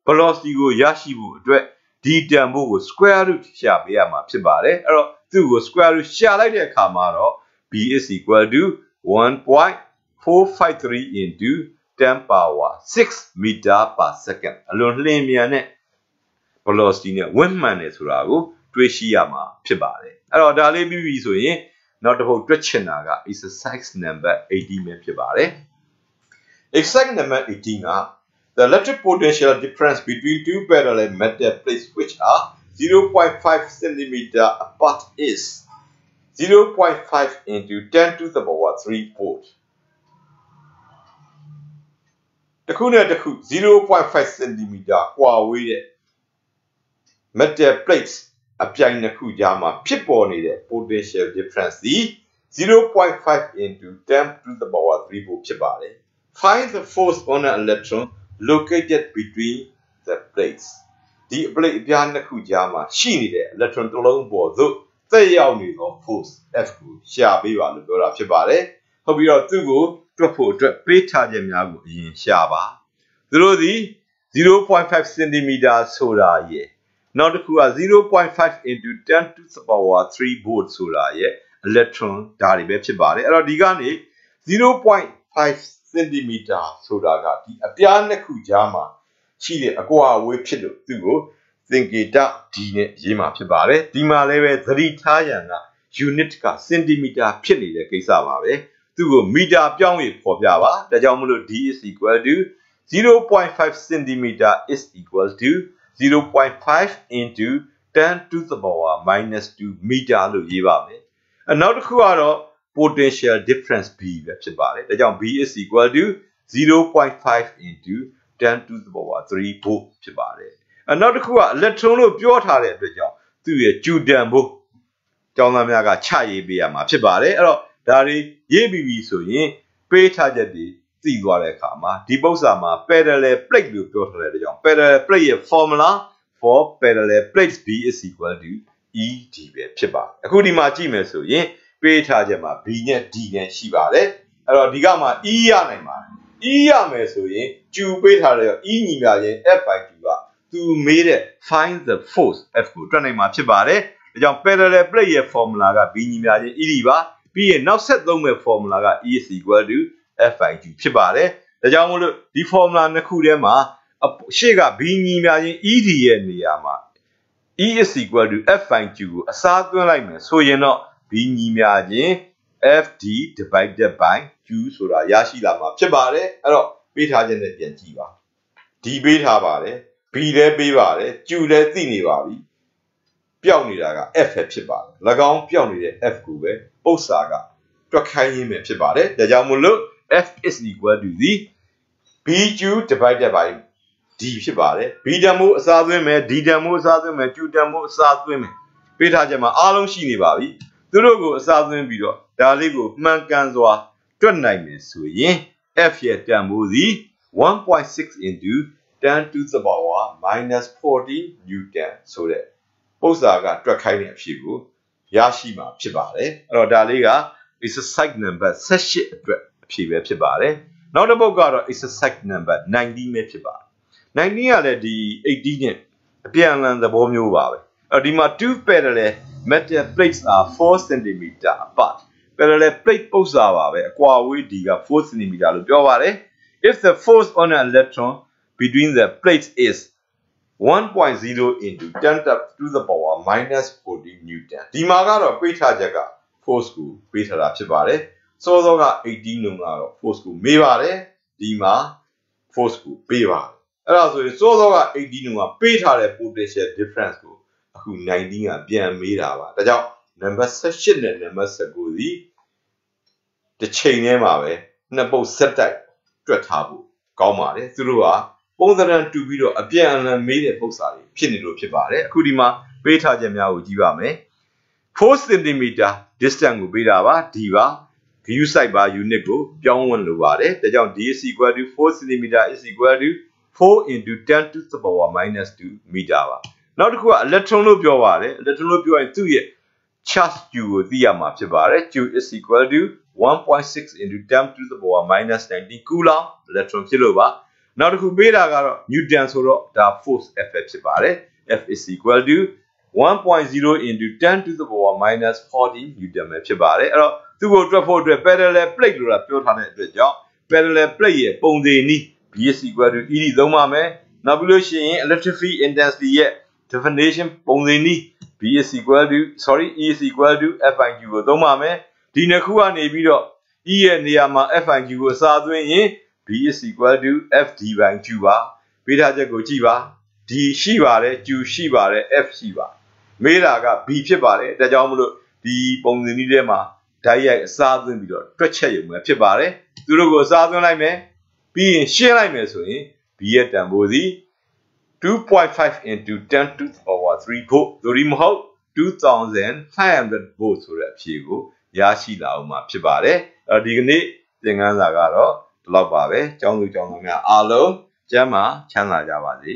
velocity ကိုရရှိဖို့အတွက်ဒီတန်ဖိုးကို square root ရှာပေးရမှာဖြစ်ပါတယ်အဲ့တော့သူ့ကို square root ရှာလိုက်တဲ့အခါမှာတော့ B is equal to 1.453 into 10 power 6 meter per second အလွန်လျင်မြန်တဲ့ velocity နဲ့ဝန်းမှန်တယ်ဆိုတာကိုတွေးရှိရမှာဖြစ်ပါတယ်အဲ့တော့ဒါလေးပြီးပြီဆိုရင်နောက်တစ်ပုဒ်တွက်ချင်တာက exercise number 18ပဲဖြစ်ပါတယ် exercise number 18ကThe electric potential difference between two parallel metal plates which are 0.5 centimeter apart is 0.5 into 10 to the power 3 volt. တခုနဲ့တခု 0.5 centimeter ကွာဝေးတဲ့ metal plates အပြိုင်နှစ်ခုကြားမှာဖြစ်ပေါ်နေတဲ့ potential difference ဒီ 0.5 into 10 to the power 3 volt ဖြစ်ပါတယ်. Find the force on an electron located between the plates ဒီ plate အပြားနှစ်ခုကြားမှာရှိနေတဲ့ electron တစ်လုံးပေါ်သို့ သက်ရောက်နေသော force F ကိုရှာပေးပါလို့ပြောတာဖြစ်ပါတယ်ဟုတ်ပြီးတော့သူ့ကိုတွက်ဖို့အတွက်ပေးထားချက်များကိုအရင်ရှာပါသူတို့သည် 0.5 cm ဆိုတာရဲ့နောက်တစ်ခုက 0.5 into 10 to the power 3 volt ဆိုတာရဲ့ electron ဒါတွေပဲဖြစ်ပါတယ်အဲ့တော့ဒီကနေ 0.5 cm ဆိုတာကဒီအပြားနှစ်ခုကြားမှာရှိတဲ့အကွာအဝေးဖြစ်လို့သူ့ကိုသင်္ကေတ D နဲ့ရေးမှာဖြစ်ပါတယ်ဒီမှာလည်းပဲသတိထားရန်က unit က centimeter ဖြစ်နေတဲ့ကိစ္စပါပဲသူ့ကိုမီတာပြောင်း၍ဖော်ပြပါဒါကြောင့်မလို့ D is equal to 0.5 centimeter is equal to 0.5 into 10 to the power minus 2 meter လို့ရေးပါမယ်နောက်တစ်ခုကတော့ potential difference B ပဲဖြစ်ပါတယ်ဒါကြောင့် B is equal to 0.5 into 10 to the power 3 volt ဖြစ်ပါတယ်နောက်တစ်ခုက electron လို့ပြောထားတဲ့အတွက်ကြောင့်သူ့ရဲ့ Q တန်ဖို့ကျောင်းသားများကချရေးပေးရမှာဖြစ်ပါတယ်အဲ့တော့ဒါတွေရေးပြီးပြီဆိုရင်ပေးထားချက်တွေသိသွားတဲ့အခါမှာဒီပု္ပ္ပာမှာ parallel plate လို့ပြောထားတဲ့အတွက်ကြောင့် parallel plate ရဲ့ formula for parallel plates B is equal to ED ပဲဖြစ်ပါတယ်အခုဒီမှာကြည့်မယ်ဆိုရင်ပေးထားချက်မှာ B နဲ့ D နဲ့ရှိပါတယ်အဲ့တော့ဒီကမှာ E ရနိုင်ပါတယ် E ရမယ်ဆိုရင် Q ပေးထားတဲ့ E ညီမျှခြင်း F by Q ကသူမေးတဲ့ find the force F ကိုတွက်နိုင်မှာဖြစ်ပါတယ်ဒါကြောင့် parallel plate ရဲ့ formula က B ညီမျှခြင်း ED ပါပြီးရင်နောက်ဆက်သုံးမဲ့ formula က E is equal to F by Q ဖြစ်ပါတယ်ဒါကြောင့်မို့လို့ဒီ formula နှစ်ခုထဲမှာရှေ့က B ညီမျှခြင်း ED ရဲ့နေရာမှာ E is equal to F by Q ကိုအစားသွင်းလိုက်မယ်ဆိုရင်တော့ B ညီမျှခြင်း FD divided by Q ဆိုတာရရှိလာမှာဖြစ်ပါတယ်အဲ့တော့ပေးထားခြင်းနဲ့ပြန်ကြည့်ပါ D ပေးထားပါတယ် B လည်းပေးပါတယ် Q လည်းသိနေပါပြီပျောက်နေတာက F ပဲဖြစ်ပါတယ်၎င်းပျောက်နေတဲ့ F ကိုပဲပု္ပ္ပာကတွက်ခိုင်းရင်းပဲဖြစ်ပါတယ်ဒါကြောင့်မို့လို့ F is equal to the BQ divided by D ဖြစ်ပါတယ် B တန်မို့အစားသွင်းမယ် D တန်မို့အစားသွင်းမယ် Q တန်မို့အစားသွင်းမယ်ပေးထားချက်မှာအားလုံးရှိနေပါပြီသူတို့ကိုအစားသွင်းပြီးတော့ဒါလေးကိုမှန်ကန်စွာတွက်နိုင်မယ်ဆိုရင် F ရဲ့တန်ဖိုးသည် 1.6 into 10 to the power minus 40 newton ဆိုတဲ့ပု္ပ္ပာကတွက်ခိုင်းတဲ့အဖြေကိုရရှိမှာဖြစ်ပါတယ်အဲ့တော့ဒါလေးက exercise number 18အတွက်အဖြေပဲဖြစ်ပါတယ်နောက်တစ်ပုဒ်ကတော့ exercise number 19ပဲဖြစ်ပါတယ်19ကလည်းဒီ18နဲ့အပြန်အလှန်သဘောမျိုးပါပဲအဲ့ဒီမှာ two parallel metal plates are 4 cm apart parallel plate ပု္ပ္ပာပါပဲအကွာအဝေးဒီက4 cm လို့ပြောပါတယ် if the force on an electron between the plates is 1.0 into 10 to the power minus 40 newton ဒီမှာကတော့ပေးထားချက်က force ကိုပေးထားတာဖြစ်ပါတယ်စောစောက18လုံးကတော့ force ကိုမေးပါတယ်ဒီမှာ force ကိုပေးပါတယ်အဲ့ဒါဆိုရင်စောစောက18လုံးကပေးထားတဲ့ potential difference ကိုအခု19ကပြန်မေးတာပါဒါကြောင့် number 18နဲ့ number 19ဒီတစ်ချိန်ထဲမှာပဲနှစ်ပုတ်ဆက်တိုက်တွက်ထားဖို့ကောင်းပါတယ်သူတို့ကပုံစံတူပြီးတော့အပြန်အလှန်မေးတဲ့ပု္ပ္ပာတွေဖြစ်နေလို့ဖြစ်ပါတယ်အခုဒီမှာပေးထားချက်များကိုကြည့်ပါမယ်4 cm distance ကိုပေးတာပါ D ပါ view side ပါ unit ကိုပြောင်းဝင်လို့ပါတယ်ဒါကြောင့် D is equal to 4 cm is equal to 4 into 10 to the power minus 2 meter ပါနောက်တစ်ခုက electron လို့ပြောပါတယ် electron လို့ပြောရင်သူ့ရဲ့ charge Q ကိုသိရမှာဖြစ်ပါတယ် Q is equal to 1.6 into 10 to the power minus 19 coulomb electron ဖြစ်လို့ပါနောက်တစ်ခုပေးတာကတော့ newton ဆိုတော့ဒါ force F ဖြစ်ပါတယ် F is equal to 1.0 into 10 to the power minus 40 newton ပဲဖြစ်ပါတယ်အဲ့တော့သူ့ကိုတွက်ဖို့အတွက် parallel plate လို့ပြောထားတဲ့အတွက်ကြောင့် parallel plate ရဲ့ပုံစံနည်း B is equal to ED သုံးပါမယ်နောက်ပြီးလို့ရှိရင် electric field intensity ရဲ့ definition ပုံစံနည်း E is equal to F by Q ကိုသုံးပါမယ်ဒီနှစ်ခုကနေပြီးတော့ E ရဲ့နေရာမှာ F by Q ကိုအစားသွင်းရင် B is equal to FD by Q ပါပေးထားချက်ကိုကြည့်ပါ D ရှိပါတယ် Q ရှိပါတယ် F ရှိပါမေးတာက B ဖြစ်ပါတယ်ဒါကြောင့်မလို့ဒီပုံစံနည်းထဲမှာဓာတ်ရိုက်အစားသွင်းပြီးတော့တွက်ချက်ရုံပဲဖြစ်ပါတယ်သူတို့ကိုအစားသွင်းလိုက်မယ်ပြီးရင်ရှင်းလိုက်မယ်ဆိုရင် B ရဲ့တန်ဖိုးသည် 2.5 into 10 to the power 3 volt သို့ဒီမဟုတ် 2500 volt ဆိုတဲ့အဖြေကိုရရှိလာအောင်မှာဖြစ်ပါတယ်ဒီကနေ့သင်ခန်းစာကတော့ဒီလောက်ပါပဲကျောင်းသူကျောင်းသားများအားလုံးကျမ်းမာချမ်းသာကြပါစေ